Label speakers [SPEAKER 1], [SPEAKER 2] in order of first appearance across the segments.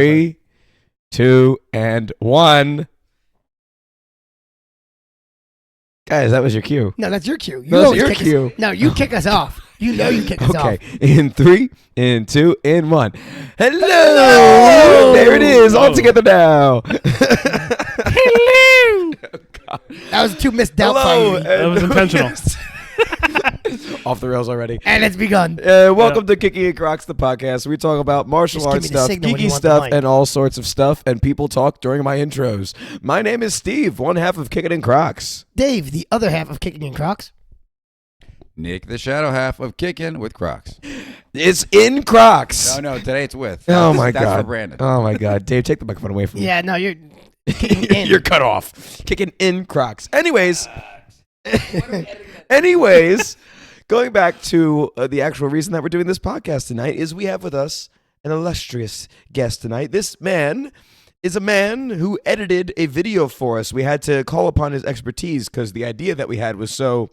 [SPEAKER 1] 3, 2, and 1. Guys, that was your cue.
[SPEAKER 2] No, that's your cue. You
[SPEAKER 1] That's your cue.
[SPEAKER 2] No, you kick us off. You know you kick us off.
[SPEAKER 1] Okay, in 3, in 2, in 1. Hello! There it is, all together now.
[SPEAKER 2] Hello! That was 2 missed doubt
[SPEAKER 1] Hello,
[SPEAKER 2] by you.
[SPEAKER 3] That was intentional.
[SPEAKER 1] Off the rails already.
[SPEAKER 2] And it's begun.
[SPEAKER 1] Welcome to Kickin In Crocs, the podcast. We talk about martial arts stuff, geeky stuff, and all sorts of stuff, and people talk during my intros. My name is Steve, one half of Kickin In Crocs.
[SPEAKER 2] Dave, the other half of Kickin In Crocs.
[SPEAKER 4] Nick, the shadow half of Kickin with Crocs.
[SPEAKER 1] It's in Crocs.
[SPEAKER 4] No, today it's with.
[SPEAKER 1] Oh my
[SPEAKER 4] That's
[SPEAKER 1] God.
[SPEAKER 4] for Brandon.
[SPEAKER 1] Oh my God. Dave, take the microphone away from me.
[SPEAKER 2] Yeah, no, you're kicking in.
[SPEAKER 1] You're cut off. Kickin In Crocs. Anyways, going back to the actual reason that we're doing this podcast tonight is we have with us an illustrious guest tonight. This man is a man who edited a video for us. We had to call upon his expertise because the idea that we had was so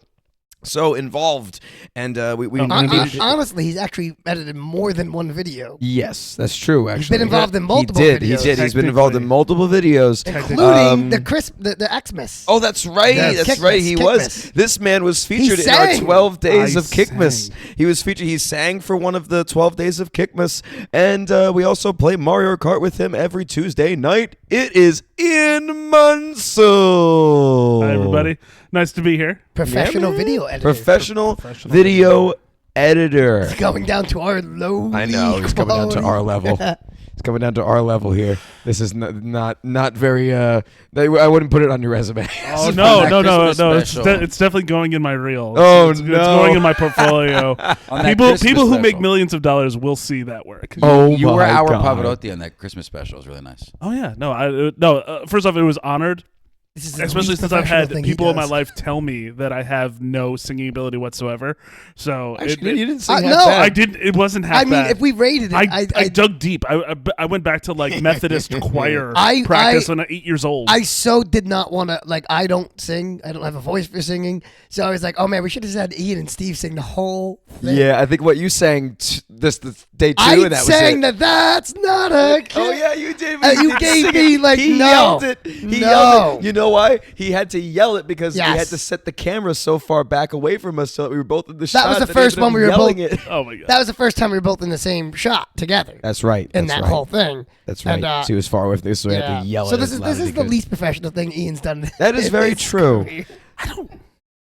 [SPEAKER 1] involved, and we needed to...
[SPEAKER 2] Honestly, he's actually edited more than one video.
[SPEAKER 1] Yes, that's true. Actually,
[SPEAKER 2] he's been involved in multiple
[SPEAKER 1] He
[SPEAKER 2] videos.
[SPEAKER 1] did. He's been involved in multiple videos,
[SPEAKER 2] including the Xmas.
[SPEAKER 1] Oh, that's right.
[SPEAKER 2] Yes.
[SPEAKER 1] That's
[SPEAKER 2] Kickmas,
[SPEAKER 1] right. He was.
[SPEAKER 2] Kickmas.
[SPEAKER 1] This man was featured in our 12 days of Kickmas. He was featured. He sang for one of the 12 days of Kickmas, and we also play Mario Kart with him every Tuesday night. It is Ian Munsell.
[SPEAKER 3] Hi, everybody. Nice to be here.
[SPEAKER 2] Professional video editor.
[SPEAKER 1] Professional video editor.
[SPEAKER 2] He's going down to our low.
[SPEAKER 1] I know. He's coming down to our level. It's coming down to our level here. This is not very. I wouldn't put it on your resume.
[SPEAKER 3] Oh no!
[SPEAKER 4] Christmas
[SPEAKER 3] It's definitely going in my reel.
[SPEAKER 1] Oh,
[SPEAKER 3] It's
[SPEAKER 1] no.
[SPEAKER 3] going in my portfolio. People
[SPEAKER 4] Christmas
[SPEAKER 3] who
[SPEAKER 4] special.
[SPEAKER 3] make millions of dollars will see that work.
[SPEAKER 1] Oh
[SPEAKER 4] You
[SPEAKER 1] my
[SPEAKER 4] were our
[SPEAKER 1] God.
[SPEAKER 4] Pavarotti on that Christmas special. It was really nice.
[SPEAKER 3] Oh yeah, no. First off, it was honored.
[SPEAKER 2] This is the
[SPEAKER 3] Especially
[SPEAKER 2] least
[SPEAKER 3] since I've
[SPEAKER 2] professional
[SPEAKER 3] had
[SPEAKER 2] thing he
[SPEAKER 3] people in my
[SPEAKER 2] does.
[SPEAKER 3] life tell me that I have no singing ability whatsoever. So
[SPEAKER 1] Actually, you didn't sing half
[SPEAKER 2] no,
[SPEAKER 1] bad.
[SPEAKER 3] I didn't. It wasn't half
[SPEAKER 2] I mean,
[SPEAKER 3] bad.
[SPEAKER 2] if we rated it,
[SPEAKER 3] I dug deep. I went back to like Methodist choir
[SPEAKER 2] I-
[SPEAKER 3] practice when I was 8 years old.
[SPEAKER 2] I so did not want to, I don't sing. I don't have a voice for singing. So I was like, oh man, we should have had Ian and Steve sing the whole thing.
[SPEAKER 1] Yeah, I think what you sang this day 2,
[SPEAKER 2] I
[SPEAKER 1] and that
[SPEAKER 2] sang
[SPEAKER 1] was it.
[SPEAKER 2] that's not a kid.
[SPEAKER 1] Oh yeah, you did.
[SPEAKER 2] You
[SPEAKER 1] did
[SPEAKER 2] gave
[SPEAKER 1] sing
[SPEAKER 2] me,
[SPEAKER 1] it.
[SPEAKER 2] like,
[SPEAKER 1] he
[SPEAKER 2] no.
[SPEAKER 1] yelled it. He
[SPEAKER 2] No.
[SPEAKER 1] yelled it. You know why? He had to yell it because we
[SPEAKER 2] Yes.
[SPEAKER 1] had to set the camera so far back away from us so that we were both in the shot.
[SPEAKER 2] was the
[SPEAKER 1] he
[SPEAKER 2] first
[SPEAKER 1] ended up
[SPEAKER 2] one we were
[SPEAKER 1] yelling
[SPEAKER 2] both-
[SPEAKER 1] it.
[SPEAKER 3] oh my god.
[SPEAKER 2] That was the first time we were both in the same shot together.
[SPEAKER 1] That's right.
[SPEAKER 2] in
[SPEAKER 1] That's
[SPEAKER 2] that
[SPEAKER 1] right.
[SPEAKER 2] whole thing.
[SPEAKER 1] That's right.
[SPEAKER 2] And,
[SPEAKER 1] She was far away from this, so we had
[SPEAKER 2] Yeah.
[SPEAKER 1] to yell
[SPEAKER 2] So
[SPEAKER 1] it.
[SPEAKER 2] this
[SPEAKER 1] as
[SPEAKER 2] is
[SPEAKER 1] loud as we
[SPEAKER 2] the
[SPEAKER 1] could.
[SPEAKER 2] least professional thing Ian's done.
[SPEAKER 1] That is very
[SPEAKER 2] in his
[SPEAKER 1] true.
[SPEAKER 2] career.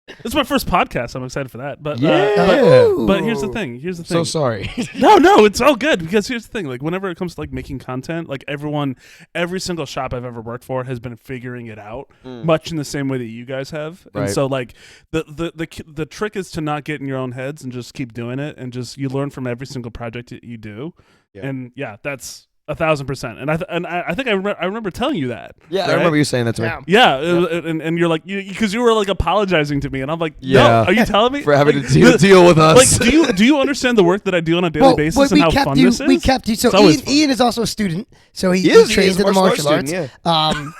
[SPEAKER 3] This is my first podcast. I'm excited for that. But
[SPEAKER 1] Yeah.
[SPEAKER 3] but here's the thing.
[SPEAKER 1] So sorry.
[SPEAKER 3] No, it's all good because here's the thing. Like whenever it comes to like making content, like every single shop I've ever worked for has been figuring it out, much in the same way that you guys have.
[SPEAKER 1] Right.
[SPEAKER 3] And so like the trick is to not get in your own heads and just keep doing it, and just you learn from every single project that you do.
[SPEAKER 1] Yeah.
[SPEAKER 3] And yeah, that's 1,000%. And I think I remember telling you that.
[SPEAKER 1] Yeah,
[SPEAKER 3] right?
[SPEAKER 1] I remember you saying that to me.
[SPEAKER 2] Yeah.
[SPEAKER 3] Yeah, and you're like because you were like apologizing to me, and I'm like,
[SPEAKER 1] Yeah.
[SPEAKER 3] no, are you telling me
[SPEAKER 1] For having
[SPEAKER 3] Like,
[SPEAKER 1] to deal with us.
[SPEAKER 3] Like, do you understand the work that I do on a daily basis and how fun this is?
[SPEAKER 2] We kept you. So
[SPEAKER 3] It's always fun.
[SPEAKER 2] Ian is also a student. So he
[SPEAKER 1] is
[SPEAKER 2] trains
[SPEAKER 1] a
[SPEAKER 2] in the
[SPEAKER 1] martial
[SPEAKER 2] martial
[SPEAKER 1] arts
[SPEAKER 2] arts.
[SPEAKER 1] student,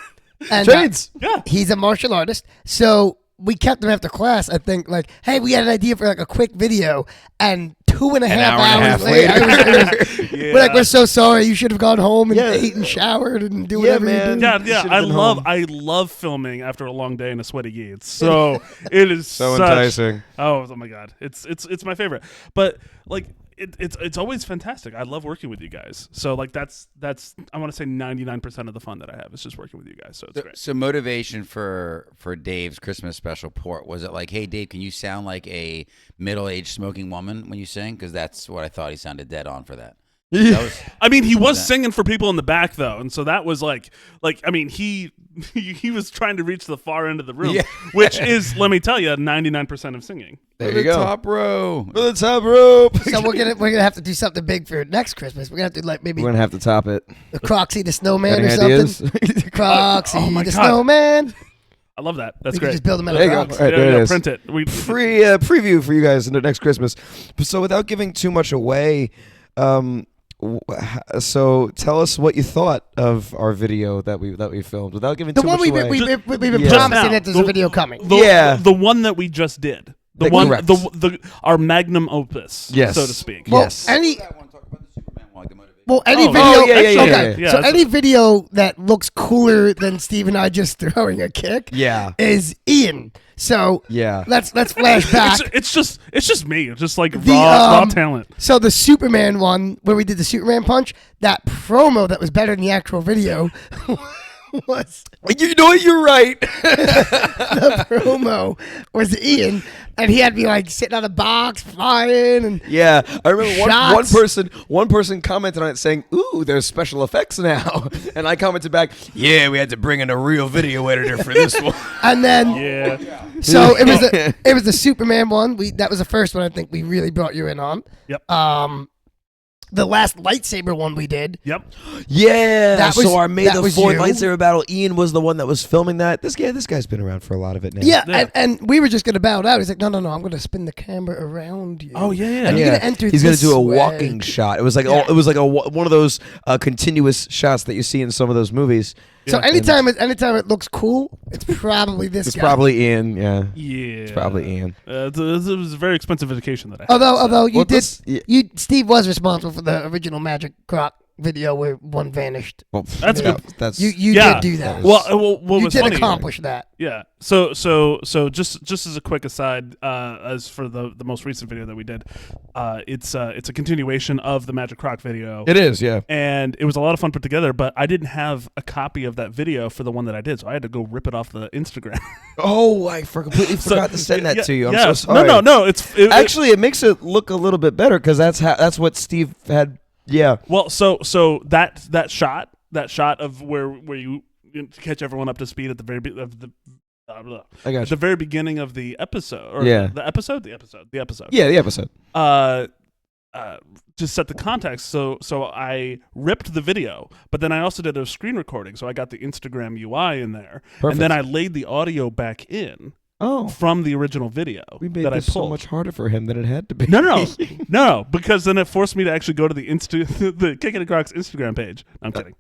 [SPEAKER 2] And
[SPEAKER 1] Trains.
[SPEAKER 3] Yeah.
[SPEAKER 2] he's a martial artist. So we kept him after class. I think like, hey, we had an idea for like a quick video, and 2.5
[SPEAKER 1] hour and a
[SPEAKER 2] hours
[SPEAKER 1] half
[SPEAKER 2] later,
[SPEAKER 3] Yeah.
[SPEAKER 2] we're like, we're so sorry. You should have gone home and
[SPEAKER 1] Yeah.
[SPEAKER 2] ate and showered and do
[SPEAKER 1] Yeah,
[SPEAKER 2] whatever
[SPEAKER 1] man.
[SPEAKER 2] you do.
[SPEAKER 3] Yeah,
[SPEAKER 1] You
[SPEAKER 3] yeah.
[SPEAKER 1] should've been home.
[SPEAKER 3] I love filming after a long day in a sweaty gi. It's so it is
[SPEAKER 1] So
[SPEAKER 3] such-
[SPEAKER 1] enticing.
[SPEAKER 3] Oh my god, it's my favorite. But like it's always fantastic. I love working with you guys. So like that's I want to say 99% of the fun that I have is just working with you guys. So it's great.
[SPEAKER 4] So motivation for Dave's Christmas special port, was it like, hey Dave, can you sound like a middle-aged smoking woman when you sing? Because that's what I thought. He sounded dead on for that. That was,
[SPEAKER 3] I mean, he was
[SPEAKER 4] that.
[SPEAKER 3] singing for people in the back though, and so that was like I mean, he was trying to reach the far end of the room,
[SPEAKER 4] Yeah.
[SPEAKER 3] which is, let me tell you, 99% of singing.
[SPEAKER 1] There
[SPEAKER 4] the
[SPEAKER 1] you go.
[SPEAKER 4] top row.
[SPEAKER 1] For the top rope.
[SPEAKER 2] So we're gonna have to do something big for next Christmas. We're gonna have to like maybe
[SPEAKER 1] We're gonna have to top it.
[SPEAKER 2] the Crocsy the Snowman
[SPEAKER 1] Any
[SPEAKER 2] or something.
[SPEAKER 1] ideas?
[SPEAKER 2] Crocsy
[SPEAKER 3] Oh my
[SPEAKER 2] the
[SPEAKER 3] God.
[SPEAKER 2] Snowman.
[SPEAKER 3] I love that. That's
[SPEAKER 2] We could
[SPEAKER 3] great.
[SPEAKER 2] just build them out
[SPEAKER 1] There you
[SPEAKER 2] of
[SPEAKER 1] go.
[SPEAKER 2] Crocs.
[SPEAKER 1] All right, there it is.
[SPEAKER 3] Print it.
[SPEAKER 1] Free preview for you guys into next Christmas. So without giving too much away, so tell us what you thought of our video that we filmed without giving
[SPEAKER 2] The
[SPEAKER 1] too
[SPEAKER 2] one
[SPEAKER 1] much
[SPEAKER 2] we've
[SPEAKER 1] away.
[SPEAKER 2] been
[SPEAKER 1] Yeah.
[SPEAKER 2] promising
[SPEAKER 3] now,
[SPEAKER 2] that there's a video coming.
[SPEAKER 1] Yeah.
[SPEAKER 3] the one that we just did. The
[SPEAKER 1] The-
[SPEAKER 3] one,
[SPEAKER 1] correct.
[SPEAKER 3] the our magnum opus,
[SPEAKER 1] Yes.
[SPEAKER 3] so to speak.
[SPEAKER 2] Well,
[SPEAKER 1] Yes.
[SPEAKER 2] any
[SPEAKER 4] I want to talk about the Superman one, like the motivation.
[SPEAKER 2] Well, any
[SPEAKER 3] Oh,
[SPEAKER 2] video.
[SPEAKER 1] oh, yeah,
[SPEAKER 2] okay.
[SPEAKER 3] yeah.
[SPEAKER 2] So
[SPEAKER 3] That's-
[SPEAKER 2] any video that looks cooler than Steve and I just throwing a kick
[SPEAKER 1] Yeah.
[SPEAKER 2] is Ian. So
[SPEAKER 1] Yeah.
[SPEAKER 2] let's flash back.
[SPEAKER 3] It's just me. It's just like
[SPEAKER 2] The,
[SPEAKER 3] raw talent.
[SPEAKER 2] So the Superman one, where we did the Superman punch, that promo that was better than the actual video was
[SPEAKER 1] You know what? You're right.
[SPEAKER 2] the promo was Ian, and he had me like sitting on a box flying and
[SPEAKER 1] Yeah, I remember
[SPEAKER 2] Shots.
[SPEAKER 1] one person commented on it saying, "Ooh, there's special effects now," and I commented back, "Yeah, we had to bring in a real video editor for this one."
[SPEAKER 2] and then
[SPEAKER 3] Yeah.
[SPEAKER 2] so it was the Superman one. That was the first one I think we really brought you in on.
[SPEAKER 3] Yep.
[SPEAKER 2] The last lightsaber one we did.
[SPEAKER 3] Yep.
[SPEAKER 1] Yeah,
[SPEAKER 2] That was-
[SPEAKER 1] so our May
[SPEAKER 2] that
[SPEAKER 1] the
[SPEAKER 2] was
[SPEAKER 1] 4th
[SPEAKER 2] you.
[SPEAKER 1] lightsaber battle. Ian was the one that was filming that. This guy's been around for a lot of it now.
[SPEAKER 2] Yeah,
[SPEAKER 3] Yeah.
[SPEAKER 2] And we were just gonna bow it out. He's like, no, I'm gonna spin the camera around you.
[SPEAKER 3] Oh yeah.
[SPEAKER 2] And you're
[SPEAKER 1] Yeah.
[SPEAKER 2] gonna enter
[SPEAKER 1] He's gonna
[SPEAKER 2] this
[SPEAKER 1] do a
[SPEAKER 2] way.
[SPEAKER 1] walking shot. It was like
[SPEAKER 2] Yeah.
[SPEAKER 1] one of those continuous shots that you see in some of those movies.
[SPEAKER 2] So
[SPEAKER 3] Yeah.
[SPEAKER 2] anytime it looks cool, it's probably this
[SPEAKER 1] It's
[SPEAKER 2] guy.
[SPEAKER 1] probably Ian. Yeah,
[SPEAKER 3] Yeah.
[SPEAKER 1] it's probably Ian.
[SPEAKER 3] It was a very expensive education that I had.
[SPEAKER 2] Although you
[SPEAKER 1] Well,
[SPEAKER 2] did,
[SPEAKER 1] yeah.
[SPEAKER 2] Steve was responsible for the original Magic Croc video where one vanished.
[SPEAKER 1] Well,
[SPEAKER 3] That's
[SPEAKER 1] yeah,
[SPEAKER 3] good.
[SPEAKER 1] That's
[SPEAKER 2] You
[SPEAKER 3] Yeah.
[SPEAKER 2] did do that.
[SPEAKER 3] Well, what
[SPEAKER 2] you
[SPEAKER 3] was
[SPEAKER 2] did
[SPEAKER 3] funny?
[SPEAKER 2] accomplish that.
[SPEAKER 3] Yeah. So just as a quick aside, as for the most recent video that we did, it's a continuation of the Magic Croc video.
[SPEAKER 1] it is. Yeah.
[SPEAKER 3] And it was a lot of fun put together, but I didn't have a copy of that video for the one that I did, so I had to go rip it off the Instagram.
[SPEAKER 1] Oh, I completely
[SPEAKER 3] So-
[SPEAKER 1] forgot to send that
[SPEAKER 3] yeah,
[SPEAKER 1] to you. I'm
[SPEAKER 3] yeah.
[SPEAKER 1] so sorry.
[SPEAKER 3] No.
[SPEAKER 1] Actually, it makes it look a little bit better because that's what Steve had. Yeah.
[SPEAKER 3] Well, so that shot of where you catch everyone up to speed at the very of the.
[SPEAKER 1] I got
[SPEAKER 3] At the very beginning of the episode, or
[SPEAKER 1] Yeah.
[SPEAKER 3] the episode.
[SPEAKER 1] Yeah, the episode.
[SPEAKER 3] To set the context, so I ripped the video, but then I also did a screen recording, so I got the Instagram UI in there,
[SPEAKER 1] Perfect.
[SPEAKER 3] and then I laid the audio back in
[SPEAKER 1] Oh,
[SPEAKER 3] from the original video
[SPEAKER 1] we made
[SPEAKER 3] that I
[SPEAKER 1] this
[SPEAKER 3] pulled.
[SPEAKER 1] so much harder for him than it had to be.
[SPEAKER 3] No, because then it forced me to actually go to the the Kickin In Crocs Instagram page. I'm kidding.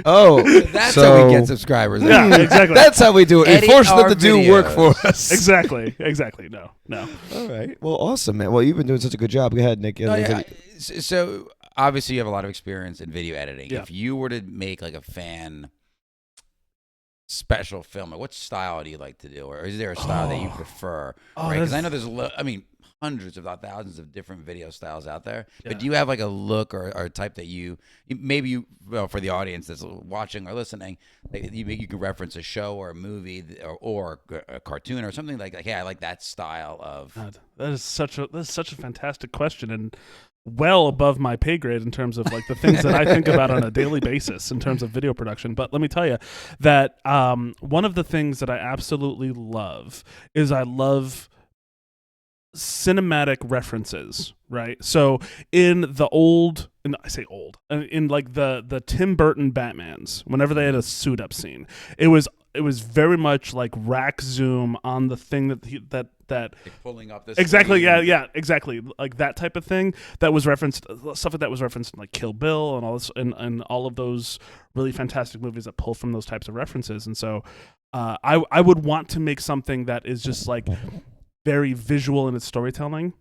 [SPEAKER 1] Oh,
[SPEAKER 4] That's
[SPEAKER 1] so
[SPEAKER 4] how we get subscribers.
[SPEAKER 3] Yeah, exactly.
[SPEAKER 1] That's how we do it. We
[SPEAKER 4] Edit
[SPEAKER 1] force them
[SPEAKER 4] our
[SPEAKER 1] to do
[SPEAKER 4] videos.
[SPEAKER 1] work for us.
[SPEAKER 3] exactly. No.
[SPEAKER 1] All right. Well, awesome, man. Well, you've been doing such a good job. Go ahead, Nick.
[SPEAKER 4] No, yeah. So obviously you have a lot of experience in video editing.
[SPEAKER 3] Yeah.
[SPEAKER 4] If you were to make like a fan special film, like what style do you like to do, or is there a style that you prefer? Right? Because I know there's hundreds if not thousands of different video styles out there.
[SPEAKER 3] Yeah.
[SPEAKER 4] But do you have like a look or a type that you for the audience that's watching or listening, like you can reference a show or a movie or a cartoon or something like hey, I like that style of.
[SPEAKER 3] God, that is such a fantastic question, and well above my pay grade in terms of like the things that I think about on a daily basis in terms of video production. But let me tell you that one of the things that I absolutely love is I love cinematic references, right? So in the old, and I say old, in like the Tim Burton Batmans, whenever they had a suit up scene, it was very much like rack zoom on the thing that
[SPEAKER 4] Like pulling up this
[SPEAKER 3] exactly
[SPEAKER 4] screen.
[SPEAKER 3] yeah exactly like that type of thing that was referenced, stuff like that was referenced in like Kill Bill and all this and all of those really fantastic movies that pull from those types of references. And so I would want to make something that is just like very visual in its storytelling,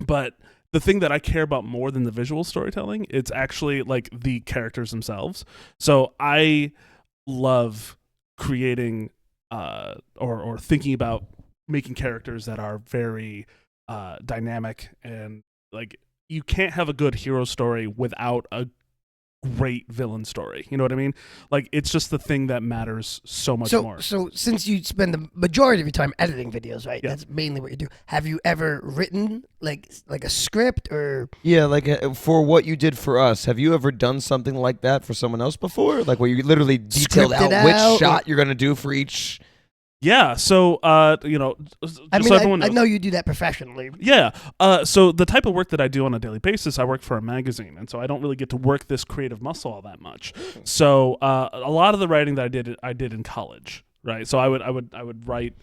[SPEAKER 3] but the thing that I care about more than the visual storytelling, it's actually like the characters themselves. So I love creating or thinking about making characters that are very dynamic, and like you can't have a good hero story without a great villain story. You know what I mean? Like it's just the thing that matters so much more.
[SPEAKER 2] So since you spend the majority of your time editing videos, right?
[SPEAKER 3] Yeah.
[SPEAKER 2] That's mainly what you do. Have you ever written like a script or?
[SPEAKER 1] Yeah, like for what you did for us, have you ever done something like that for someone else before? Like where you literally detailed
[SPEAKER 2] Scripted
[SPEAKER 1] out which
[SPEAKER 2] out,
[SPEAKER 1] shot you're gonna do for each.
[SPEAKER 3] Yeah. So just
[SPEAKER 2] I mean,
[SPEAKER 3] so everyone
[SPEAKER 2] I
[SPEAKER 3] knows.
[SPEAKER 2] know you do that professionally.
[SPEAKER 3] Yeah. So the type of work that I do on a daily basis, I work for a magazine, and so I don't really get to work this creative muscle all that much. So a lot of the writing that I did in college, right? So I would write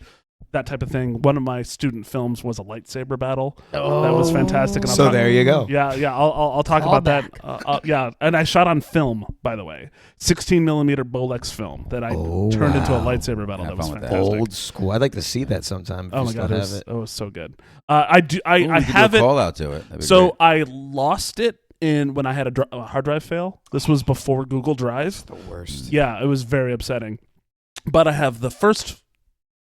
[SPEAKER 3] that type of thing. One of my student films was a lightsaber battle. That was fantastic. And
[SPEAKER 1] So there you go.
[SPEAKER 3] Yeah. I'll talk about that. Yeah, and I shot on film, by the way, 16mm Bolex film that I turned into a lightsaber battle.
[SPEAKER 4] Have
[SPEAKER 3] That was
[SPEAKER 4] fun with that.
[SPEAKER 3] fantastic.
[SPEAKER 1] Old school. I'd like to see that sometime. If
[SPEAKER 3] Oh
[SPEAKER 1] you
[SPEAKER 3] my
[SPEAKER 1] still
[SPEAKER 3] god,
[SPEAKER 1] have
[SPEAKER 3] it was so good. I
[SPEAKER 4] Ooh, we could
[SPEAKER 3] have
[SPEAKER 4] do a
[SPEAKER 3] it.
[SPEAKER 4] call out to it. That'd be
[SPEAKER 3] So
[SPEAKER 4] great.
[SPEAKER 3] I lost it when I had a hard drive fail. This was before Google Drive.
[SPEAKER 1] The worst.
[SPEAKER 3] Yeah, it was very upsetting. But I have the first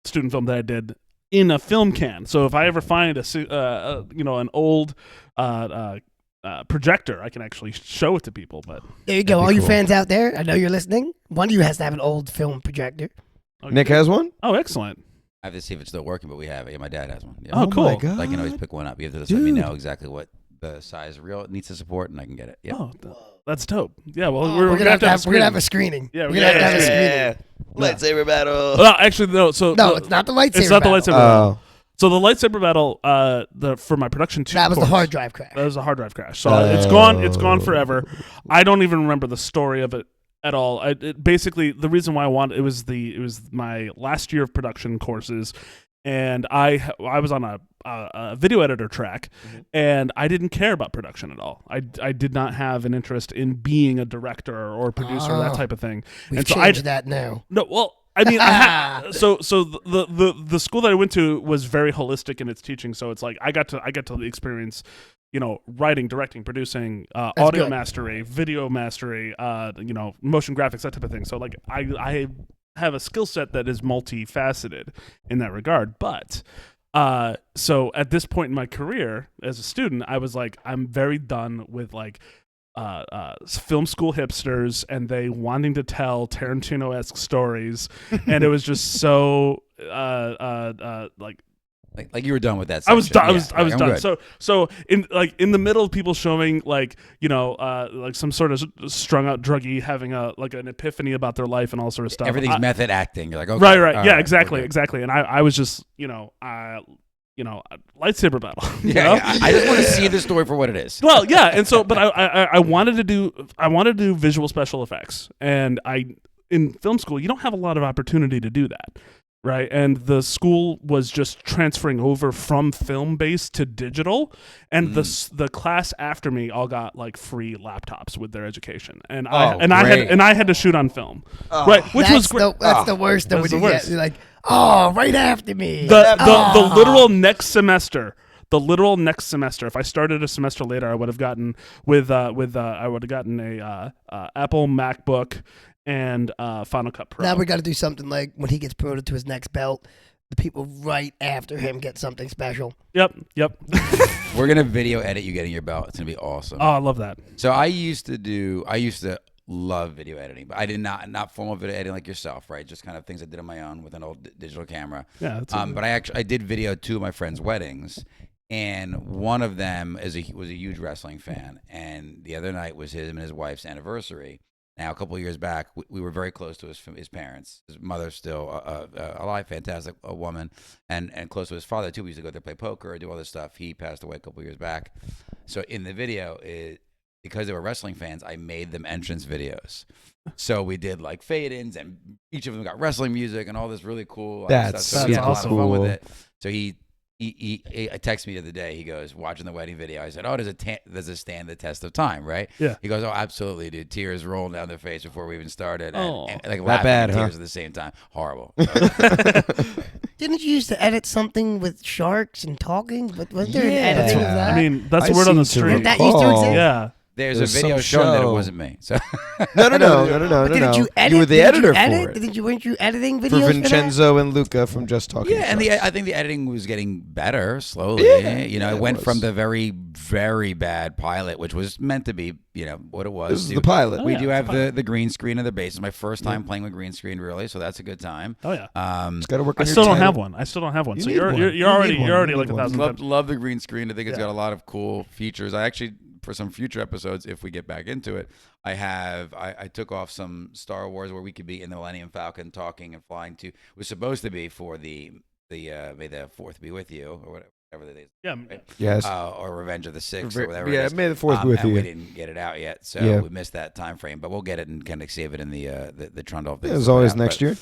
[SPEAKER 3] student film that I did in a film can. So if I ever find an old projector, I can actually show it to people. But
[SPEAKER 2] There you go.
[SPEAKER 1] That'd be
[SPEAKER 2] All you
[SPEAKER 1] cool.
[SPEAKER 2] fans out there, I know you're listening. One of you has to have an old film projector.
[SPEAKER 1] Nick has one?
[SPEAKER 3] Oh, excellent.
[SPEAKER 4] I have to see if it's still working, but we have it. Yeah, my dad has one. Yeah.
[SPEAKER 3] Oh, cool.
[SPEAKER 1] my God.
[SPEAKER 4] So I can always pick one up. You have to just let me
[SPEAKER 1] Dude.
[SPEAKER 4] know exactly what the size reel it needs to support, and I can get it. Yeah.
[SPEAKER 3] Oh, that's dope. Yeah, well,
[SPEAKER 2] Oh,
[SPEAKER 3] we're gonna have to have
[SPEAKER 2] we're gonna have a screening.
[SPEAKER 3] Yeah,
[SPEAKER 2] we're gonna have a screening.
[SPEAKER 1] Yeah. Lightsaber battle.
[SPEAKER 3] Well, actually, no. So
[SPEAKER 2] No, it's not the lightsaber.
[SPEAKER 3] It's not the
[SPEAKER 2] battle.
[SPEAKER 3] lightsaber battle.
[SPEAKER 1] Oh.
[SPEAKER 3] So the lightsaber battle, for my production two.
[SPEAKER 2] That was the
[SPEAKER 3] course,
[SPEAKER 2] hard drive crash.
[SPEAKER 3] That was a hard drive crash. So it's gone. It's gone forever. I don't even remember the story of it at all. Basically, the reason why I wanted it was my last year of production courses, and I was on a video editor track, and I didn't care about production at all. I did not have an interest in being a director or producer, that type of thing.
[SPEAKER 2] We've
[SPEAKER 3] and so
[SPEAKER 2] changed that now.
[SPEAKER 3] No, well, I mean, so the school that I went to was very holistic in its teaching. So it's like I got to experience, writing, directing, producing, audio
[SPEAKER 2] good.
[SPEAKER 3] mastery, video mastery, motion graphics, that type of thing. So like I have a skill set that is multifaceted in that regard. But so at this point in my career as a student, I was like, I'm very done with like film school hipsters and they wanting to tell Tarantino-esque stories, and it was just so
[SPEAKER 4] Like you were done with that.
[SPEAKER 3] I was
[SPEAKER 4] section.
[SPEAKER 3] done.
[SPEAKER 4] Yeah,
[SPEAKER 3] I was
[SPEAKER 4] I'm
[SPEAKER 3] done.
[SPEAKER 4] good.
[SPEAKER 3] So in the middle of people showing like some sort of strung out druggie having an epiphany about their life and all sort of stuff.
[SPEAKER 4] Everything's method acting. You're like, okay,
[SPEAKER 3] Right.
[SPEAKER 4] all
[SPEAKER 3] Yeah,
[SPEAKER 4] right,
[SPEAKER 3] exactly,
[SPEAKER 4] okay.
[SPEAKER 3] exactly. And I was just lightsaber battle. you know?
[SPEAKER 4] Yeah, I just want to see the story for what it is.
[SPEAKER 3] Well, yeah, and so, but I wanted to do visual special effects, and in film school you don't have a lot of opportunity to do that, right? And the school was just transferring over from film based to digital, and the class after me all got like free laptops with their education, and
[SPEAKER 4] great.
[SPEAKER 3] I had to shoot on film, right? Which was great.
[SPEAKER 2] That's the worst.
[SPEAKER 3] That's
[SPEAKER 2] When
[SPEAKER 3] the
[SPEAKER 2] you
[SPEAKER 3] worst.
[SPEAKER 2] get like, oh, right after me.
[SPEAKER 3] The literal next semester. The literal next semester. If I started a semester later, I would have gotten a Apple MacBook and Final Cut Pro.
[SPEAKER 2] Now we got to do something like when he gets promoted to his next belt, the people right after him get something special.
[SPEAKER 3] Yep.
[SPEAKER 4] We're gonna video edit you getting your belt. It's gonna be awesome.
[SPEAKER 3] Oh, I love that.
[SPEAKER 4] So I used to love video editing, but I did not formal video editing like yourself, right? Just kind of things I did on my own with an old digital camera.
[SPEAKER 3] Yeah. That's
[SPEAKER 4] But I did video two of my friends' weddings, and one of them was a huge wrestling fan, and the other night was him and his wife's anniversary. Now, a couple of years back, we were very close to his parents. His mother's still alive, fantastic woman, and close to his father too. We used to go there play poker, do all this stuff. He passed away a couple of years back. So in the video, because they were wrestling fans, I made them entrance videos. So we did like fade-ins, and each of them got wrestling music and all this really cool
[SPEAKER 1] That's
[SPEAKER 4] stuff. So we had a lot of
[SPEAKER 3] awesome.
[SPEAKER 4] fun with it. So he texted me the other day. He goes, watching the wedding video. I said, "Oh, does it stand the test of time, right?"
[SPEAKER 3] Yeah.
[SPEAKER 4] He goes, "Oh, absolutely, dude. Tears rolling down their face before we even started, and like
[SPEAKER 1] That
[SPEAKER 4] laughing
[SPEAKER 1] bad,
[SPEAKER 4] and
[SPEAKER 1] huh?
[SPEAKER 4] tears at the same time. Horrible."
[SPEAKER 2] Didn't you used to edit something with sharks and talking? But was there an
[SPEAKER 1] Yeah.
[SPEAKER 2] editing of that?
[SPEAKER 3] I mean, that's the
[SPEAKER 1] I
[SPEAKER 3] word on the
[SPEAKER 1] seem to
[SPEAKER 3] street.
[SPEAKER 2] That used to
[SPEAKER 1] recall.
[SPEAKER 2] exist?
[SPEAKER 3] Yeah.
[SPEAKER 4] There's
[SPEAKER 1] There's
[SPEAKER 4] a video
[SPEAKER 1] some
[SPEAKER 4] showing that it
[SPEAKER 1] show.
[SPEAKER 4] wasn't me. So
[SPEAKER 1] No.
[SPEAKER 2] Didn't you edit?
[SPEAKER 1] You were the
[SPEAKER 2] Didn't
[SPEAKER 1] editor
[SPEAKER 2] you
[SPEAKER 1] for
[SPEAKER 2] edit?
[SPEAKER 1] it.
[SPEAKER 2] Weren't you editing
[SPEAKER 1] For
[SPEAKER 2] videos
[SPEAKER 1] Vincenzo and Luca from Just Talking.
[SPEAKER 4] yeah, and
[SPEAKER 1] Trucks.
[SPEAKER 4] I think the editing was getting better slowly.
[SPEAKER 1] Yeah,
[SPEAKER 4] It went
[SPEAKER 1] was.
[SPEAKER 4] from the very, very bad pilot, which was meant to be, what it was.
[SPEAKER 1] This is
[SPEAKER 4] to-
[SPEAKER 1] the pilot.
[SPEAKER 4] We
[SPEAKER 3] yeah,
[SPEAKER 4] do
[SPEAKER 3] it's
[SPEAKER 4] have the green screen in the base. It's my first time playing with green screen, really, so that's a good time.
[SPEAKER 3] Oh yeah.
[SPEAKER 1] Just got to work
[SPEAKER 3] I
[SPEAKER 1] on your
[SPEAKER 3] still don't
[SPEAKER 1] title.
[SPEAKER 3] have one.
[SPEAKER 1] You
[SPEAKER 3] So
[SPEAKER 1] need
[SPEAKER 3] you're
[SPEAKER 1] one.
[SPEAKER 3] you're
[SPEAKER 1] You
[SPEAKER 3] already
[SPEAKER 1] need one.
[SPEAKER 3] you're already
[SPEAKER 1] You
[SPEAKER 3] like
[SPEAKER 1] need
[SPEAKER 3] 1,000
[SPEAKER 1] one.
[SPEAKER 3] times.
[SPEAKER 4] Love the green screen. I think it's
[SPEAKER 3] Yeah.
[SPEAKER 4] got a lot of cool features. I actually, for some future episodes, if we get back into it, I took off some Star Wars where we could be in the Millennium Falcon talking and flying to. It was supposed to be for the May the 4th be with you, or whatever it is.
[SPEAKER 3] Yeah.
[SPEAKER 1] Yes.
[SPEAKER 4] Or Revenge of the Sixth, or
[SPEAKER 1] Yeah,
[SPEAKER 4] whatever it is.
[SPEAKER 1] May the 4th be with
[SPEAKER 4] and
[SPEAKER 1] you.
[SPEAKER 4] we didn't get it out yet, so
[SPEAKER 1] Yeah.
[SPEAKER 4] we missed that time frame. But we'll get it and kind of save it in the Trundle.
[SPEAKER 1] Yeah, as always, next year.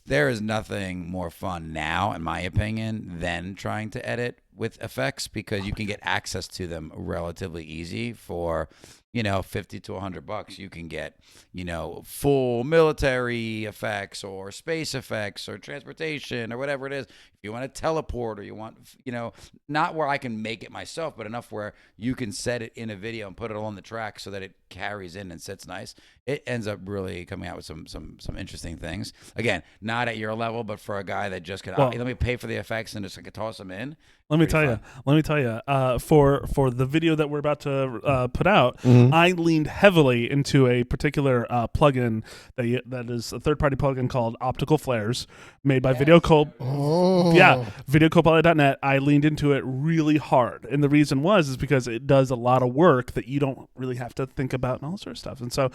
[SPEAKER 4] There is nothing more fun now, in my opinion, than trying to edit with effects because you can get access to them relatively easy for, $50 to $100. You can get, full military effects or space effects or transportation or whatever it is. If you want to teleport or you want, not where I can make it myself, but enough where you can set it in a video and put it on the track so that it carries in and sits nice. It ends up really coming out with some interesting things. Again, not at your level, but for a guy that just could, let me pay for the effects and just toss them in.
[SPEAKER 3] Let me tell you, for the video that we're about to put out, I leaned heavily into a particular plugin that is a third-party plugin called Optical Flares, made by VideoCopilot.net. I leaned into it really hard, and the reason is because it does a lot of work that you don't really have to think about and all sort of stuff. And so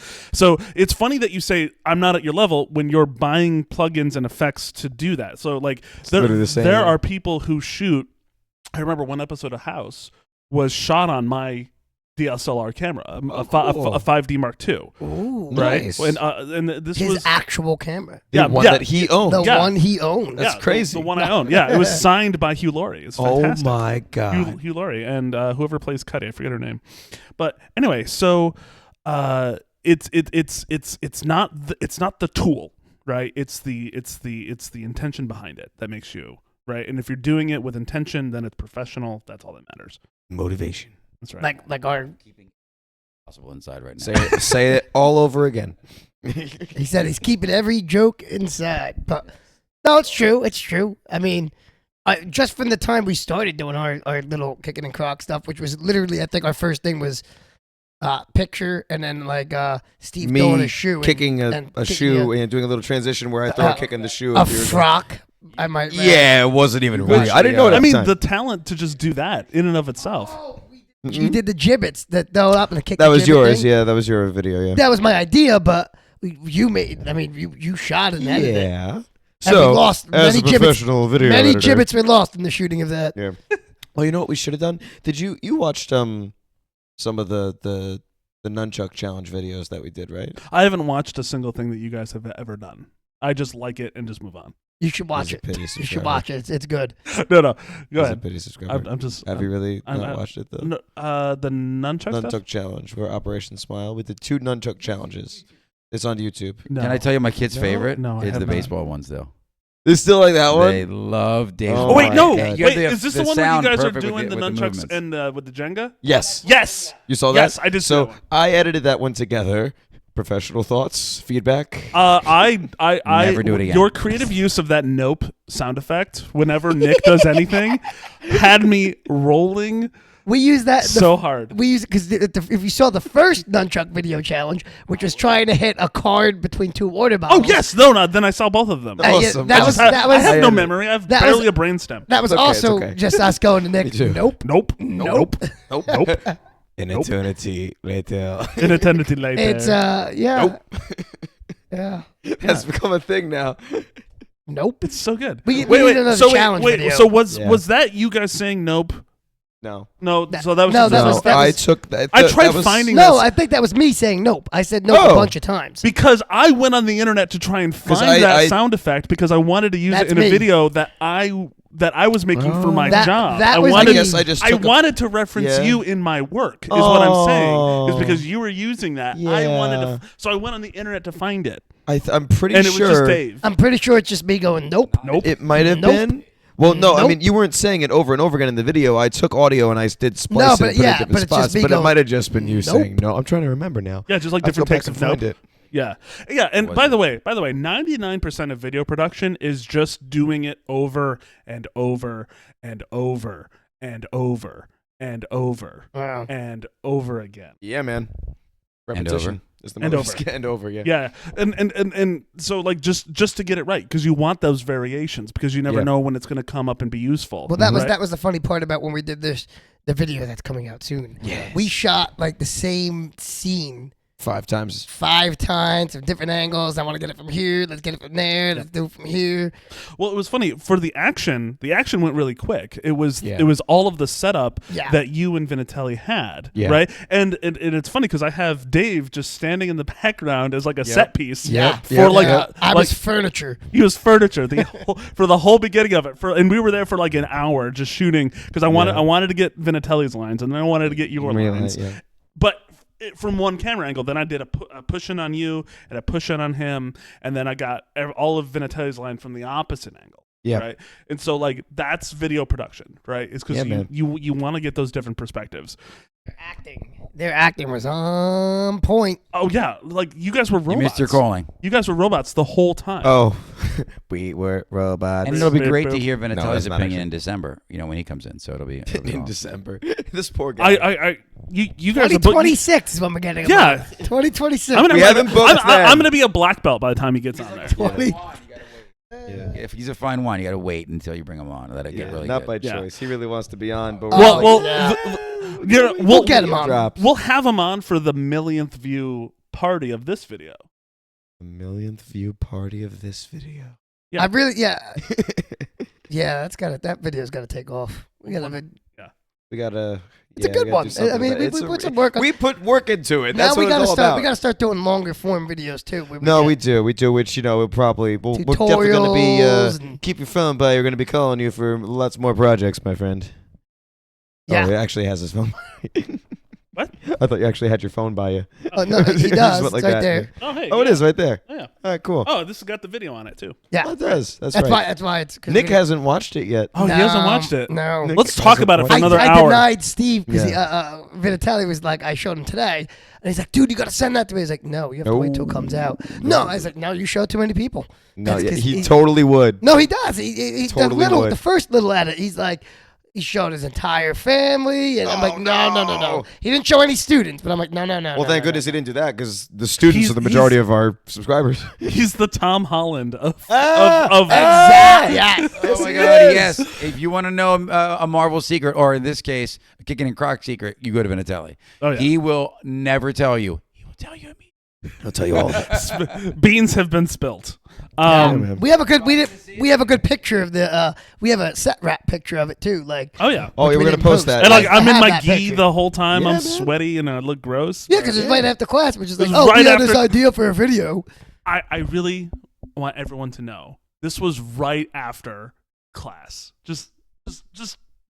[SPEAKER 3] it's funny that you say I'm not at your level when you're buying plugins and effects to do that. So like there are people who shoot. I remember one episode of House was shot on my DSLR camera, a 5D Mark II.
[SPEAKER 2] Ooh,
[SPEAKER 3] right?
[SPEAKER 1] Nice.
[SPEAKER 2] And
[SPEAKER 3] this
[SPEAKER 2] his
[SPEAKER 3] was
[SPEAKER 2] actual camera.
[SPEAKER 1] The one that he owned.
[SPEAKER 2] The one he owned.
[SPEAKER 1] That's crazy.
[SPEAKER 3] The one I own. Yeah, it was signed by Hugh Laurie. It's fantastic.
[SPEAKER 1] Oh my God.
[SPEAKER 3] Hugh Laurie and whoever plays Cuddy, I forget her name. But anyway, so it's not the tool, right? It's the intention behind it that makes you right. And if you're doing it with intention, then it's professional. That's all that matters.
[SPEAKER 1] Motivation.
[SPEAKER 3] That's right.
[SPEAKER 2] Like our.
[SPEAKER 4] Keeping possible inside right now.
[SPEAKER 1] Say it all over again.
[SPEAKER 2] He said he's keeping every joke inside, but no, it's true. It's true. I mean, just from the time we started doing our little Kickin In Crocs stuff, which was literally, I think our first thing was picture, and then like Steve throwing a shoe,
[SPEAKER 1] kicking a shoe and doing a little transition where I throw a kick in the shoe.
[SPEAKER 2] A frock. I might.
[SPEAKER 1] Yeah, it wasn't even really. I didn't know.
[SPEAKER 3] I mean, the talent to just do that in and of itself.
[SPEAKER 2] You did the gibbets that throw up and the kick.
[SPEAKER 1] That was yours. Yeah, that was your video. Yeah.
[SPEAKER 2] That was my idea, but you made. I mean, you shot and edited it.
[SPEAKER 1] Yeah.
[SPEAKER 2] So, we lost
[SPEAKER 1] as
[SPEAKER 2] many
[SPEAKER 1] a professional video
[SPEAKER 2] many
[SPEAKER 1] editor.
[SPEAKER 2] gibbets were lost in the shooting of that.
[SPEAKER 1] Yeah. Well, you know what we should have done? Did you watched some of the nunchuck challenge videos that we did, right?
[SPEAKER 3] I haven't watched a single thing that you guys have ever done. I just like it and just
[SPEAKER 2] You should watch it. You should watch it. It's good.
[SPEAKER 3] No. Go
[SPEAKER 1] That's
[SPEAKER 3] ahead.
[SPEAKER 1] a pity subscriber.
[SPEAKER 3] Have
[SPEAKER 1] you really not watched it though?
[SPEAKER 3] No, the nunchuck stuff?
[SPEAKER 1] challenge. We're Operation Smile. We did 2 nunchuck challenges. It's on YouTube.
[SPEAKER 3] No.
[SPEAKER 4] Can I tell you my kid's favorite?
[SPEAKER 3] No, I
[SPEAKER 4] It's
[SPEAKER 3] have
[SPEAKER 4] the
[SPEAKER 3] not.
[SPEAKER 4] baseball ones, though.
[SPEAKER 1] They still like that one?
[SPEAKER 4] They love Dave.
[SPEAKER 1] Oh,
[SPEAKER 3] wait,
[SPEAKER 1] my
[SPEAKER 3] no.
[SPEAKER 1] God.
[SPEAKER 3] Wait, is this the one where you
[SPEAKER 4] sound
[SPEAKER 3] guys are
[SPEAKER 4] perfect
[SPEAKER 3] doing the
[SPEAKER 4] with
[SPEAKER 3] nunchucks
[SPEAKER 4] movements.
[SPEAKER 3] and with the Jenga?
[SPEAKER 1] Yes.
[SPEAKER 3] Yes.
[SPEAKER 1] You saw that?
[SPEAKER 3] Yes, I did see
[SPEAKER 1] So
[SPEAKER 3] that one.
[SPEAKER 1] I edited that one together. Professional thoughts, feedback.
[SPEAKER 3] I
[SPEAKER 4] Never do it again.
[SPEAKER 3] Your creative use of that nope sound effect whenever Nick does anything had me rolling
[SPEAKER 2] We use that
[SPEAKER 3] so hard.
[SPEAKER 2] We use it because if you saw the first nunchuck video challenge, which was trying to hit a card between 2 water bottles.
[SPEAKER 3] Oh yes, no, then I saw both of them.
[SPEAKER 1] Awesome.
[SPEAKER 2] that was
[SPEAKER 3] I have no
[SPEAKER 1] I-
[SPEAKER 3] memory. I have
[SPEAKER 2] that
[SPEAKER 3] barely
[SPEAKER 2] was-
[SPEAKER 3] a brainstem.
[SPEAKER 2] That was
[SPEAKER 1] It's okay,
[SPEAKER 2] also
[SPEAKER 1] it's okay.
[SPEAKER 2] just us going to Nick.
[SPEAKER 1] Me too.
[SPEAKER 2] Nope.
[SPEAKER 3] Nope.
[SPEAKER 2] Nope.
[SPEAKER 3] Nope.
[SPEAKER 1] In eternity later.
[SPEAKER 3] In eternity later.
[SPEAKER 2] It's yeah.
[SPEAKER 1] Nope.
[SPEAKER 2] Yeah.
[SPEAKER 1] That's become a thing now.
[SPEAKER 2] Nope.
[SPEAKER 3] It's so good.
[SPEAKER 2] We need another challenge video.
[SPEAKER 3] So was
[SPEAKER 1] Yeah.
[SPEAKER 3] that you guys saying nope?
[SPEAKER 1] No.
[SPEAKER 3] No. So that was
[SPEAKER 2] No,
[SPEAKER 3] just
[SPEAKER 2] that
[SPEAKER 3] a
[SPEAKER 2] was-
[SPEAKER 3] nope.
[SPEAKER 2] that
[SPEAKER 1] I
[SPEAKER 2] was-
[SPEAKER 1] took that.
[SPEAKER 3] I tried
[SPEAKER 1] that was,
[SPEAKER 3] finding
[SPEAKER 2] No,
[SPEAKER 3] this
[SPEAKER 2] I think that was me saying nope. I said nope a
[SPEAKER 1] Oh.
[SPEAKER 2] bunch of times.
[SPEAKER 3] because I went on the internet to try and find
[SPEAKER 1] I-
[SPEAKER 3] that
[SPEAKER 1] I-
[SPEAKER 3] sound effect because I wanted to use it
[SPEAKER 2] That's
[SPEAKER 3] in a
[SPEAKER 2] me.
[SPEAKER 3] video that I was making for my
[SPEAKER 2] That-
[SPEAKER 3] job.
[SPEAKER 2] that
[SPEAKER 3] I
[SPEAKER 2] was
[SPEAKER 3] wanted
[SPEAKER 2] me.
[SPEAKER 1] I guess I just
[SPEAKER 3] I
[SPEAKER 1] took a-
[SPEAKER 3] wanted to reference
[SPEAKER 1] Yeah.
[SPEAKER 3] you in my work is what I'm saying. Is
[SPEAKER 1] Oh.
[SPEAKER 3] because you were using that. I wanted
[SPEAKER 1] Yeah.
[SPEAKER 3] to so I went on the internet to find it.
[SPEAKER 1] I'm pretty
[SPEAKER 3] And it
[SPEAKER 1] sure
[SPEAKER 3] was just Dave.
[SPEAKER 2] I'm pretty sure it's just me going nope.
[SPEAKER 3] Nope.
[SPEAKER 1] it might have
[SPEAKER 2] Nope.
[SPEAKER 1] been. Well, no, I
[SPEAKER 2] Nope.
[SPEAKER 1] mean, you weren't saying it over and over again in the video. I took audio and I did splice
[SPEAKER 2] No,
[SPEAKER 1] and
[SPEAKER 2] but
[SPEAKER 1] put it in
[SPEAKER 2] yeah,
[SPEAKER 1] different
[SPEAKER 2] but it's just
[SPEAKER 1] spots.
[SPEAKER 2] me
[SPEAKER 1] But it
[SPEAKER 2] going,
[SPEAKER 1] might have just been you
[SPEAKER 2] nope.
[SPEAKER 1] saying no. I'm trying to remember now.
[SPEAKER 3] Yeah, just like
[SPEAKER 1] I have to go
[SPEAKER 3] different takes
[SPEAKER 1] back
[SPEAKER 3] of
[SPEAKER 1] and find
[SPEAKER 3] nope.
[SPEAKER 1] it.
[SPEAKER 3] Yeah. And by the way, 99% of video production is just doing it over and over and over and over and over
[SPEAKER 2] Wow.
[SPEAKER 3] and over again.
[SPEAKER 1] Yeah, man.
[SPEAKER 4] And
[SPEAKER 1] Repetition
[SPEAKER 4] over.
[SPEAKER 1] is the
[SPEAKER 3] And
[SPEAKER 1] most.
[SPEAKER 3] over.
[SPEAKER 1] And over, yeah.
[SPEAKER 3] Yeah, and so like just to get it right because you want those variations because you never
[SPEAKER 1] Yeah.
[SPEAKER 3] know when it's going to come up and be useful.
[SPEAKER 2] Well, that
[SPEAKER 3] right?
[SPEAKER 2] was the funny part about when we did the video that's coming out soon.
[SPEAKER 4] Yes.
[SPEAKER 2] We shot like the same scene
[SPEAKER 1] 5 times.
[SPEAKER 2] 5 times from different angles. I want to get it from here. Let's get it from there. Let's do it from here.
[SPEAKER 3] Well, it was funny for the action. The action went really quick. It was
[SPEAKER 1] Yeah.
[SPEAKER 3] it was all of the setup
[SPEAKER 2] Yeah.
[SPEAKER 3] that you and Vinatelli had,
[SPEAKER 1] Yeah.
[SPEAKER 3] right? And it's funny because I have Dave just standing in the background as like a set piece.
[SPEAKER 2] Yeah.
[SPEAKER 3] For
[SPEAKER 1] Yep.
[SPEAKER 3] like
[SPEAKER 1] Yep.
[SPEAKER 2] I
[SPEAKER 3] like
[SPEAKER 2] was furniture.
[SPEAKER 3] he was furniture for the whole beginning of it. And we were there for like an hour just shooting because I wanted to get Vinatelli's lines and then I wanted to get your lines.
[SPEAKER 1] Yeah.
[SPEAKER 3] But from one camera angle, then I did a push in on you and a push in on him, and then I got all of Vinatelli's line from the opposite angle.
[SPEAKER 1] Yeah.
[SPEAKER 3] Right. And so like that's video production, right? It's because
[SPEAKER 1] man.
[SPEAKER 3] you want to get those different perspectives.
[SPEAKER 2] Their acting was on point.
[SPEAKER 3] Oh yeah, like you guys were
[SPEAKER 4] You
[SPEAKER 3] robots.
[SPEAKER 4] missed your calling.
[SPEAKER 3] You guys were robots the whole time.
[SPEAKER 1] Oh, we were robots.
[SPEAKER 4] And it'll be great to hear
[SPEAKER 1] that's
[SPEAKER 4] Vinatelli's
[SPEAKER 1] not
[SPEAKER 4] opinion
[SPEAKER 1] actually-
[SPEAKER 4] in December, when he comes in. So it'll be
[SPEAKER 1] in
[SPEAKER 4] awesome.
[SPEAKER 1] December. This poor guy.
[SPEAKER 3] You guys are
[SPEAKER 2] 2026 is when we're getting.
[SPEAKER 3] Yeah.
[SPEAKER 2] 2026.
[SPEAKER 3] I'm gonna
[SPEAKER 1] We
[SPEAKER 3] have
[SPEAKER 1] haven't booked
[SPEAKER 3] I'm
[SPEAKER 1] them.
[SPEAKER 3] gonna be a black belt by the time he gets on there.
[SPEAKER 2] 20.
[SPEAKER 4] If he's a fine wine, you got to wait until you bring him on. That'll get really
[SPEAKER 1] not
[SPEAKER 4] good.
[SPEAKER 1] by
[SPEAKER 3] Yeah.
[SPEAKER 1] choice. He really wants to be on, but
[SPEAKER 3] Well,
[SPEAKER 2] yeah.
[SPEAKER 3] we'll
[SPEAKER 2] get him on.
[SPEAKER 1] drops.
[SPEAKER 3] We'll have him on for the millionth view party of this video.
[SPEAKER 1] The millionth view party of this video.
[SPEAKER 3] Yeah.
[SPEAKER 2] I really, yeah, that's got to. That video's got to take off. We got to.
[SPEAKER 1] We gotta.
[SPEAKER 2] It's a good one. I mean, we put some work on.
[SPEAKER 1] We put work into it.
[SPEAKER 2] Now
[SPEAKER 1] That's
[SPEAKER 2] we
[SPEAKER 1] what
[SPEAKER 2] gotta
[SPEAKER 1] it's all
[SPEAKER 2] start.
[SPEAKER 1] about.
[SPEAKER 2] We gotta start doing longer form videos too. where
[SPEAKER 1] No,
[SPEAKER 2] get
[SPEAKER 1] we do. We do, which, we'll definitely
[SPEAKER 2] tutorials and-
[SPEAKER 1] keep your phone by. We're going to be calling you for lots more projects, my friend.
[SPEAKER 2] Yeah.
[SPEAKER 1] Oh, he actually has his phone.
[SPEAKER 3] What?
[SPEAKER 1] I thought you actually had your phone by you.
[SPEAKER 2] Oh no, he
[SPEAKER 1] Just
[SPEAKER 2] does.
[SPEAKER 1] went
[SPEAKER 2] It's
[SPEAKER 1] like
[SPEAKER 2] right
[SPEAKER 1] that.
[SPEAKER 2] there.
[SPEAKER 3] Oh hey.
[SPEAKER 1] Oh, it
[SPEAKER 3] yeah.
[SPEAKER 1] is right there.
[SPEAKER 3] Oh, yeah.
[SPEAKER 1] All right, cool.
[SPEAKER 3] Oh, this has got the video on it too.
[SPEAKER 2] Yeah,
[SPEAKER 1] Oh, it does. That's
[SPEAKER 2] that's
[SPEAKER 1] right.
[SPEAKER 2] why. That's why it's. 'cause
[SPEAKER 1] Nick
[SPEAKER 2] we-
[SPEAKER 1] hasn't watched it yet.
[SPEAKER 3] Oh, he hasn't watched it.
[SPEAKER 2] No.
[SPEAKER 1] Nick
[SPEAKER 3] Let's talk about it for
[SPEAKER 1] hasn't
[SPEAKER 3] another
[SPEAKER 2] I
[SPEAKER 3] hour.
[SPEAKER 2] denied Steve because
[SPEAKER 1] Yeah.
[SPEAKER 2] Vinatelli was like, I showed him today, and he's like, dude, you gotta send that to me. He's like, no, you have to wait till it comes out. No, I was like, no, you show it too many people.
[SPEAKER 1] No,
[SPEAKER 2] That's
[SPEAKER 1] yeah,
[SPEAKER 2] 'cause
[SPEAKER 1] he totally would.
[SPEAKER 2] No, he does. He
[SPEAKER 1] Totally would.
[SPEAKER 2] the first little edit. He's like, he showed his entire family, and I'm like, no. He didn't show any students, but I'm like, no.
[SPEAKER 1] Well, thank goodness he didn't do that because the students
[SPEAKER 3] He's-
[SPEAKER 1] are the majority of our subscribers.
[SPEAKER 3] He's the Tom Holland of
[SPEAKER 2] Exactly. Yeah.
[SPEAKER 4] Oh my
[SPEAKER 1] he
[SPEAKER 4] God!
[SPEAKER 1] is.
[SPEAKER 4] Yes. If you want to know a Marvel secret, or in this case, a Kickin In Crocs secret, you go to Vinatelli.
[SPEAKER 3] Oh, yeah.
[SPEAKER 4] He will never tell you. He will tell you.
[SPEAKER 1] I'll tell you all.
[SPEAKER 3] beans have been spilt.
[SPEAKER 1] man.
[SPEAKER 2] We have a good picture of the we have a set wrap picture of it too. Like
[SPEAKER 3] Oh yeah.
[SPEAKER 1] Oh,
[SPEAKER 2] which
[SPEAKER 1] yeah,
[SPEAKER 2] we
[SPEAKER 1] we're gonna
[SPEAKER 2] didn't
[SPEAKER 1] post that.
[SPEAKER 3] And like
[SPEAKER 2] I
[SPEAKER 3] I'm in
[SPEAKER 2] have
[SPEAKER 3] my
[SPEAKER 2] that
[SPEAKER 3] gi
[SPEAKER 2] picture.
[SPEAKER 3] the whole time.
[SPEAKER 1] Yeah,
[SPEAKER 3] I'm
[SPEAKER 1] man.
[SPEAKER 3] sweaty and I look gross.
[SPEAKER 2] Yeah, because it's right after class, which is like,
[SPEAKER 3] It was
[SPEAKER 2] oh,
[SPEAKER 3] right
[SPEAKER 2] we had this
[SPEAKER 3] after-
[SPEAKER 2] idea for a video.
[SPEAKER 3] I really want everyone to know this was right after class. Just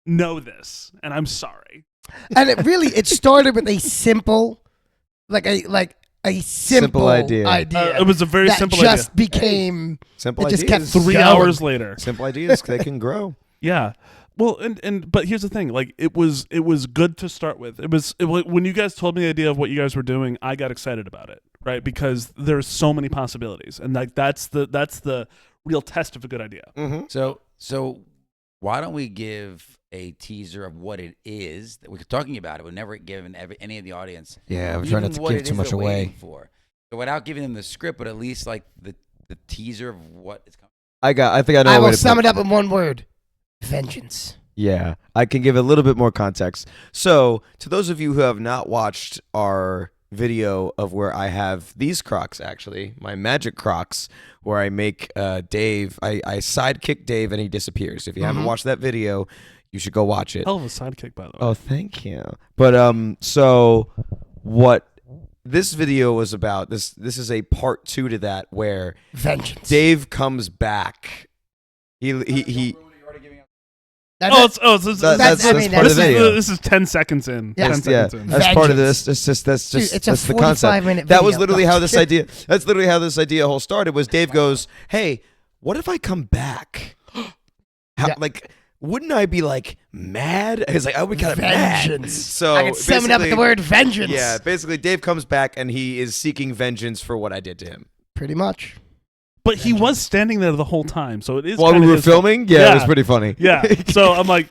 [SPEAKER 3] know this, and I'm sorry.
[SPEAKER 2] And it started with a simple, a simple
[SPEAKER 1] idea.
[SPEAKER 3] It was a very
[SPEAKER 2] that
[SPEAKER 3] simple
[SPEAKER 2] just
[SPEAKER 3] idea.
[SPEAKER 2] became.
[SPEAKER 1] Simple
[SPEAKER 2] It just
[SPEAKER 1] ideas.
[SPEAKER 2] kept
[SPEAKER 3] 3
[SPEAKER 2] going.
[SPEAKER 3] hours later.
[SPEAKER 1] Simple ideas. They can grow.
[SPEAKER 3] Yeah. Well, and but here's the thing. Like it was good to start with. When you guys told me the idea of what you guys were doing, I got excited about it, right? Because there's so many possibilities, and like that's the real test of a good idea.
[SPEAKER 1] Mm-hmm.
[SPEAKER 4] So why don't we give a teaser of what it is that we're talking about? It we've never given any of the audience.
[SPEAKER 5] Yeah, we're
[SPEAKER 4] even
[SPEAKER 5] trying not to
[SPEAKER 4] what
[SPEAKER 5] give
[SPEAKER 4] it
[SPEAKER 5] too
[SPEAKER 4] is
[SPEAKER 5] much
[SPEAKER 4] they're
[SPEAKER 5] away.
[SPEAKER 4] waiting for. So without giving them the script, but at least like the teaser of what is coming.
[SPEAKER 1] I think I know.
[SPEAKER 2] I
[SPEAKER 1] a way
[SPEAKER 2] will
[SPEAKER 1] to
[SPEAKER 2] sum
[SPEAKER 1] put-
[SPEAKER 2] it up in one word: vengeance.
[SPEAKER 1] Yeah, I can give a little bit more context. So, to those of you who have not watched our video of where I have these Crocs, actually, my magic Crocs, where I make Dave, I sidekick Dave and he disappears. If you haven't watched that video, you should go watch it.
[SPEAKER 3] Hell of a sidekick, by the way.
[SPEAKER 1] Oh, thank you. But so what this video was about, this is a part 2 to that, where
[SPEAKER 2] Vengeance.
[SPEAKER 1] Dave comes back. He
[SPEAKER 2] That's
[SPEAKER 3] It's
[SPEAKER 1] that's
[SPEAKER 2] I mean,
[SPEAKER 1] part of the video.
[SPEAKER 3] this is 10 seconds in.
[SPEAKER 2] Yeah.
[SPEAKER 3] 10
[SPEAKER 1] Yeah,
[SPEAKER 3] seconds in.
[SPEAKER 1] that's part of
[SPEAKER 2] Vengeance.
[SPEAKER 1] this. That's
[SPEAKER 2] Dude,
[SPEAKER 1] just
[SPEAKER 2] it's a
[SPEAKER 1] that's the concept.
[SPEAKER 2] 45-minute
[SPEAKER 1] That was
[SPEAKER 2] video.
[SPEAKER 1] literally
[SPEAKER 2] No,
[SPEAKER 1] how
[SPEAKER 2] I'm
[SPEAKER 1] this
[SPEAKER 2] kidding.
[SPEAKER 1] idea. That's literally how this idea whole started. Was Dave goes, "Hey, what if I come back? How,
[SPEAKER 2] Yeah.
[SPEAKER 1] Like, wouldn't I be like mad?" He's like, "I would be kind of mad."
[SPEAKER 2] Vengeance.
[SPEAKER 1] So
[SPEAKER 2] I can sum it up with the
[SPEAKER 1] basically-
[SPEAKER 2] word vengeance.
[SPEAKER 1] Yeah, basically, Dave comes back and he is seeking vengeance for what I did to him.
[SPEAKER 2] Pretty much.
[SPEAKER 3] But he was standing there the whole time, so it is.
[SPEAKER 1] While we
[SPEAKER 3] kinda
[SPEAKER 1] were
[SPEAKER 3] his fault.
[SPEAKER 1] filming, yeah, it was pretty funny.
[SPEAKER 3] Yeah. So I'm like,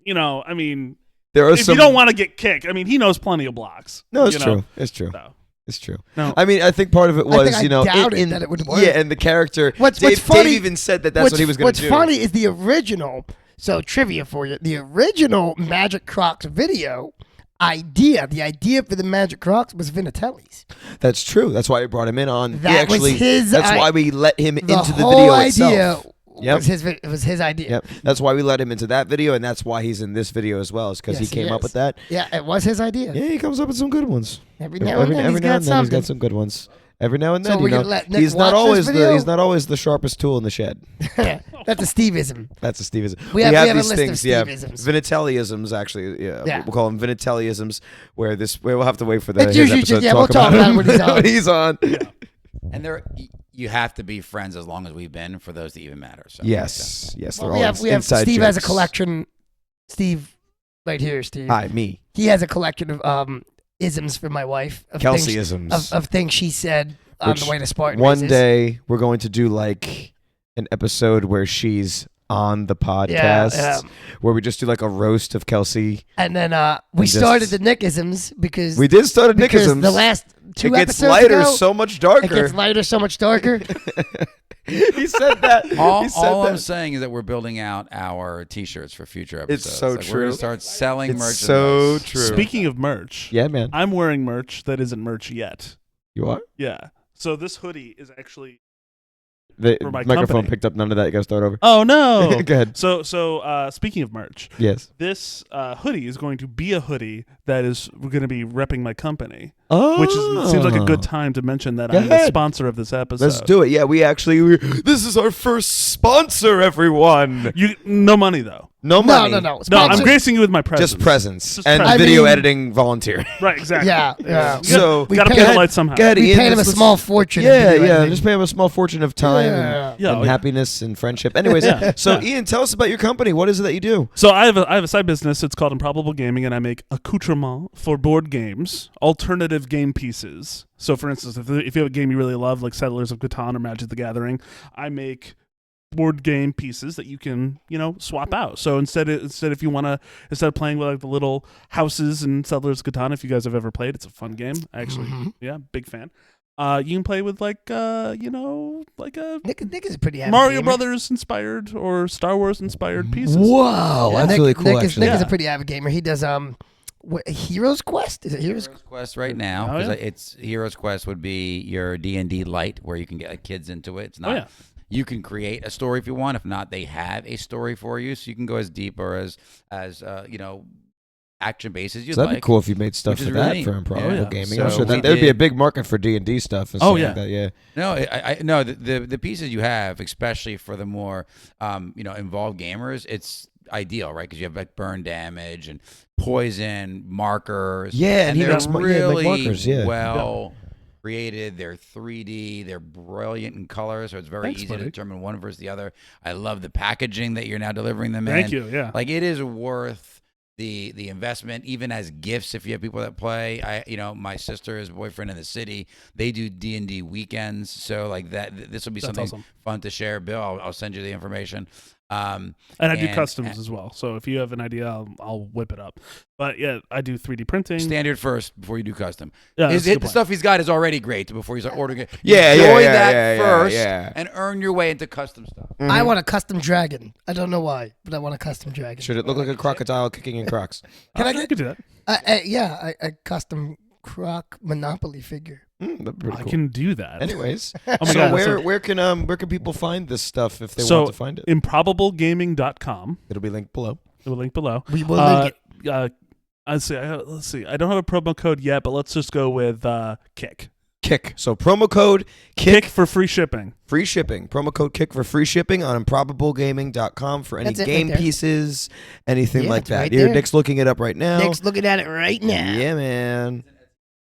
[SPEAKER 3] I mean,
[SPEAKER 1] There are
[SPEAKER 3] if
[SPEAKER 1] some.
[SPEAKER 3] you don't want to get kicked, I mean, he knows plenty of blocks.
[SPEAKER 1] No, it's
[SPEAKER 3] you know?
[SPEAKER 1] true. It's true.
[SPEAKER 3] So,
[SPEAKER 1] It's true.
[SPEAKER 3] no.
[SPEAKER 1] I mean, I think part of it was,
[SPEAKER 2] I think I doubted that it would work.
[SPEAKER 1] Yeah, and the character.
[SPEAKER 2] What's
[SPEAKER 1] Dave
[SPEAKER 2] funny-
[SPEAKER 1] even said that's what he was going
[SPEAKER 2] What's
[SPEAKER 1] to do.
[SPEAKER 2] funny is the original. So trivia for you: the original Magic Crocs video, idea. The idea for the Magic Crocs was Vinatelli's.
[SPEAKER 1] That's true. That's why we brought him in on.
[SPEAKER 2] That was his.
[SPEAKER 1] That's why we let him into the
[SPEAKER 2] whole
[SPEAKER 1] video
[SPEAKER 2] idea
[SPEAKER 1] itself. Yep.
[SPEAKER 2] was his idea.
[SPEAKER 1] Yep. That's why we let him into that video, and that's why he's in this video as well. Is because
[SPEAKER 2] Yes,
[SPEAKER 1] he came up
[SPEAKER 2] is.
[SPEAKER 1] with that.
[SPEAKER 2] Yeah, it was his idea.
[SPEAKER 1] Yeah, he comes up with some good ones.
[SPEAKER 2] Every now and then he's got
[SPEAKER 1] he's
[SPEAKER 2] something.
[SPEAKER 1] got some good ones. Every now and then,
[SPEAKER 2] So we're gonna let Nick
[SPEAKER 1] he's not
[SPEAKER 2] watch this
[SPEAKER 1] always
[SPEAKER 2] video?
[SPEAKER 1] he's not always the sharpest tool in the shed.
[SPEAKER 2] That's a Steveism.
[SPEAKER 1] That's a Steveism.
[SPEAKER 2] We have a
[SPEAKER 1] these
[SPEAKER 2] list of
[SPEAKER 1] things, yeah.
[SPEAKER 2] Steveisms.
[SPEAKER 1] Vinatelliisms, actually.
[SPEAKER 2] Yeah.
[SPEAKER 1] We'll call them Vinatelliisms, where we'll have to wait for
[SPEAKER 2] It's
[SPEAKER 1] his
[SPEAKER 2] usually
[SPEAKER 1] episode
[SPEAKER 2] just-
[SPEAKER 1] to
[SPEAKER 2] we'll talk about it when he's on.
[SPEAKER 1] when he's on.
[SPEAKER 4] And you have to be friends as long as we've been for those to even matter. So
[SPEAKER 1] Yes. Yes.
[SPEAKER 2] Well,
[SPEAKER 1] they're all
[SPEAKER 2] we have
[SPEAKER 1] inside
[SPEAKER 2] Steve has a
[SPEAKER 1] jokes.
[SPEAKER 2] collection. Steve, right here, Steve.
[SPEAKER 1] Hi, me.
[SPEAKER 2] He has a collection of isms for my wife. Of things,
[SPEAKER 1] Kelseyisms.
[SPEAKER 2] of things she said on
[SPEAKER 1] Which
[SPEAKER 2] the way to Spartan
[SPEAKER 1] One
[SPEAKER 2] races.
[SPEAKER 1] day we're going to do like an episode where she's on the podcast,
[SPEAKER 2] yeah.
[SPEAKER 1] where we just do like a roast of Kelsey.
[SPEAKER 2] And then we
[SPEAKER 1] And just-
[SPEAKER 2] started the Nickisms because
[SPEAKER 1] We did start a
[SPEAKER 2] because
[SPEAKER 1] Nickisms.
[SPEAKER 2] the last two
[SPEAKER 1] it gets
[SPEAKER 2] episodes
[SPEAKER 1] lighter,
[SPEAKER 2] ago,
[SPEAKER 1] so much
[SPEAKER 2] it
[SPEAKER 1] darker.
[SPEAKER 2] gets lighter, so much darker.
[SPEAKER 1] He said that.
[SPEAKER 4] All,
[SPEAKER 1] he said
[SPEAKER 4] all
[SPEAKER 1] that.
[SPEAKER 4] I'm saying is that we're building out our T-shirts for future episodes.
[SPEAKER 1] so
[SPEAKER 4] We're
[SPEAKER 1] true.
[SPEAKER 4] going to start selling
[SPEAKER 1] It's
[SPEAKER 4] merchandise.
[SPEAKER 1] so true.
[SPEAKER 3] Speaking of merch,
[SPEAKER 1] Yeah, man.
[SPEAKER 3] I'm wearing merch that isn't merch yet.
[SPEAKER 1] You are?
[SPEAKER 3] Yeah. So this hoodie is actually.
[SPEAKER 1] The
[SPEAKER 3] For my
[SPEAKER 1] microphone
[SPEAKER 3] company.
[SPEAKER 1] picked up none of that. You got to start over.
[SPEAKER 3] Oh no!
[SPEAKER 1] Go ahead.
[SPEAKER 3] So speaking of merch,
[SPEAKER 1] Yes.
[SPEAKER 3] this hoodie is going to be a hoodie that is going to be repping my company,
[SPEAKER 1] Oh.
[SPEAKER 3] which seems like a good time to mention that
[SPEAKER 1] Go
[SPEAKER 3] I'm the
[SPEAKER 1] ahead.
[SPEAKER 3] sponsor of this episode.
[SPEAKER 1] Let's do it. Yeah, this is our first sponsor, everyone.
[SPEAKER 3] No money though.
[SPEAKER 1] No money.
[SPEAKER 2] No.
[SPEAKER 3] No, I'm
[SPEAKER 2] Sponsor-
[SPEAKER 3] gracing you with my presence.
[SPEAKER 1] Just presents
[SPEAKER 3] Just
[SPEAKER 1] and
[SPEAKER 3] presents.
[SPEAKER 1] video
[SPEAKER 2] I mean-
[SPEAKER 1] editing volunteer.
[SPEAKER 3] Right, exactly.
[SPEAKER 2] Yeah, yeah.
[SPEAKER 1] So
[SPEAKER 2] We
[SPEAKER 3] gotta
[SPEAKER 2] pay
[SPEAKER 3] pay the
[SPEAKER 2] him-
[SPEAKER 3] lights somehow.
[SPEAKER 1] Go ahead,
[SPEAKER 2] We
[SPEAKER 1] Ian,
[SPEAKER 2] paid him a
[SPEAKER 1] let's-
[SPEAKER 2] small fortune. in
[SPEAKER 1] Yeah,
[SPEAKER 2] video
[SPEAKER 1] yeah.
[SPEAKER 2] editing.
[SPEAKER 1] Just pay him a small fortune of time
[SPEAKER 2] Yeah.
[SPEAKER 3] Yeah,
[SPEAKER 1] and
[SPEAKER 3] yeah.
[SPEAKER 1] happiness and friendship. Anyways,
[SPEAKER 3] Yeah,
[SPEAKER 1] so
[SPEAKER 3] yeah.
[SPEAKER 1] Ian, tell us about your company. What is it that you do?
[SPEAKER 3] So I have a side business. It's called Improbable Gaming, and I make accoutrement for board games, alternative game pieces. So, for instance, if you have a game you really love, like Settlers of Catan or Magic the Gathering, I make board game pieces that you can, swap out. So instead of playing with like the little houses in Settlers of Catan, if you guys have ever played, it's a fun game. Actually, yeah, big fan. You can play with like a
[SPEAKER 2] Nick is a pretty avid
[SPEAKER 3] Mario
[SPEAKER 2] gamer.
[SPEAKER 3] Brothers inspired or Star Wars inspired pieces.
[SPEAKER 1] Whoa,
[SPEAKER 2] Yeah,
[SPEAKER 1] that's
[SPEAKER 2] Nick,
[SPEAKER 1] really cool.
[SPEAKER 2] Nick, is,
[SPEAKER 1] actually,
[SPEAKER 2] Nick is a
[SPEAKER 3] Yeah.
[SPEAKER 2] pretty avid gamer. He does Heroes Quest. Is it Heroes?
[SPEAKER 4] Heroes Quest right now.
[SPEAKER 3] Oh,
[SPEAKER 4] 'cause
[SPEAKER 3] yeah.
[SPEAKER 4] It's Heroes Quest would be your D&D light where you can get kids into it. It's not.
[SPEAKER 3] Oh, yeah.
[SPEAKER 4] You can create a story if you want. If not, they have a story for you, so you can go as deep or as action based as you
[SPEAKER 1] So that'd
[SPEAKER 4] like.
[SPEAKER 1] be cool if you made stuff
[SPEAKER 4] Which is
[SPEAKER 1] for
[SPEAKER 4] really
[SPEAKER 1] that
[SPEAKER 4] neat.
[SPEAKER 1] for Improbable
[SPEAKER 3] Yeah, yeah.
[SPEAKER 1] Gaming.
[SPEAKER 4] So
[SPEAKER 1] I'm sure
[SPEAKER 4] we
[SPEAKER 1] there'd be a
[SPEAKER 4] did-
[SPEAKER 1] big market for D&D stuff. And
[SPEAKER 3] Oh,
[SPEAKER 1] stuff
[SPEAKER 3] yeah.
[SPEAKER 1] like that, yeah.
[SPEAKER 4] No, I no the pieces you have, especially for the more involved gamers, it's ideal, right? Because you have like burn damage and poison markers.
[SPEAKER 1] Yeah, and he
[SPEAKER 4] they're
[SPEAKER 1] makes like
[SPEAKER 4] really
[SPEAKER 1] markers, yeah.
[SPEAKER 4] well created. They're 3D. They're brilliant in color, so it's very
[SPEAKER 3] Thanks,
[SPEAKER 4] easy
[SPEAKER 3] buddy.
[SPEAKER 4] to determine one versus the other. I love the packaging that you're now delivering them in.
[SPEAKER 3] Thank you. Yeah.
[SPEAKER 4] Like it is worth the investment, even as gifts. If you have people that play, my sister's boyfriend in the city, they do D&D weekends. So like that, this will be
[SPEAKER 3] That's
[SPEAKER 4] something
[SPEAKER 3] awesome.
[SPEAKER 4] fun to share. Bill, I'll send you the information.
[SPEAKER 3] And I do
[SPEAKER 4] and-
[SPEAKER 3] customs as well. So if you have an idea, I'll whip it up. But yeah, I do 3D printing.
[SPEAKER 4] Standard first before you do custom.
[SPEAKER 3] Yeah, that's a good
[SPEAKER 4] The
[SPEAKER 3] point.
[SPEAKER 4] stuff he's got is already great before you start ordering it.
[SPEAKER 1] Yeah,
[SPEAKER 4] Enjoy
[SPEAKER 1] yeah,
[SPEAKER 4] that
[SPEAKER 1] yeah,
[SPEAKER 4] first
[SPEAKER 1] yeah.
[SPEAKER 4] and earn your way into custom stuff.
[SPEAKER 2] I want a custom dragon. I don't know why, but I want a custom dragon.
[SPEAKER 1] Should it look like a crocodile kicking in Crocs?
[SPEAKER 2] Can I
[SPEAKER 3] I
[SPEAKER 2] get
[SPEAKER 3] could do that.
[SPEAKER 2] a custom Croc Monopoly figure?
[SPEAKER 1] That'd be pretty
[SPEAKER 3] I
[SPEAKER 1] cool.
[SPEAKER 3] can do that.
[SPEAKER 1] Anyways,
[SPEAKER 3] Oh my
[SPEAKER 1] so
[SPEAKER 3] God,
[SPEAKER 1] where can people find this stuff if they
[SPEAKER 3] So
[SPEAKER 1] want to find it?
[SPEAKER 3] improbablegaming.com.
[SPEAKER 1] It'll be linked below.
[SPEAKER 3] It will link below.
[SPEAKER 2] We will link it.
[SPEAKER 3] Let's see. I don't have a promo code yet, but let's just go with Kick.
[SPEAKER 1] Kick. So promo code
[SPEAKER 3] Kick for free shipping.
[SPEAKER 1] free shipping. Promo code Kick for free shipping on improbablegaming.com for any
[SPEAKER 2] That's it right
[SPEAKER 1] game
[SPEAKER 2] there.
[SPEAKER 1] pieces, anything
[SPEAKER 2] Yeah,
[SPEAKER 1] like
[SPEAKER 2] it's
[SPEAKER 1] that.
[SPEAKER 2] right
[SPEAKER 1] Here,
[SPEAKER 2] there.
[SPEAKER 1] Nick's looking it up right now.
[SPEAKER 2] Nick's looking at it right now.
[SPEAKER 1] Yeah, man.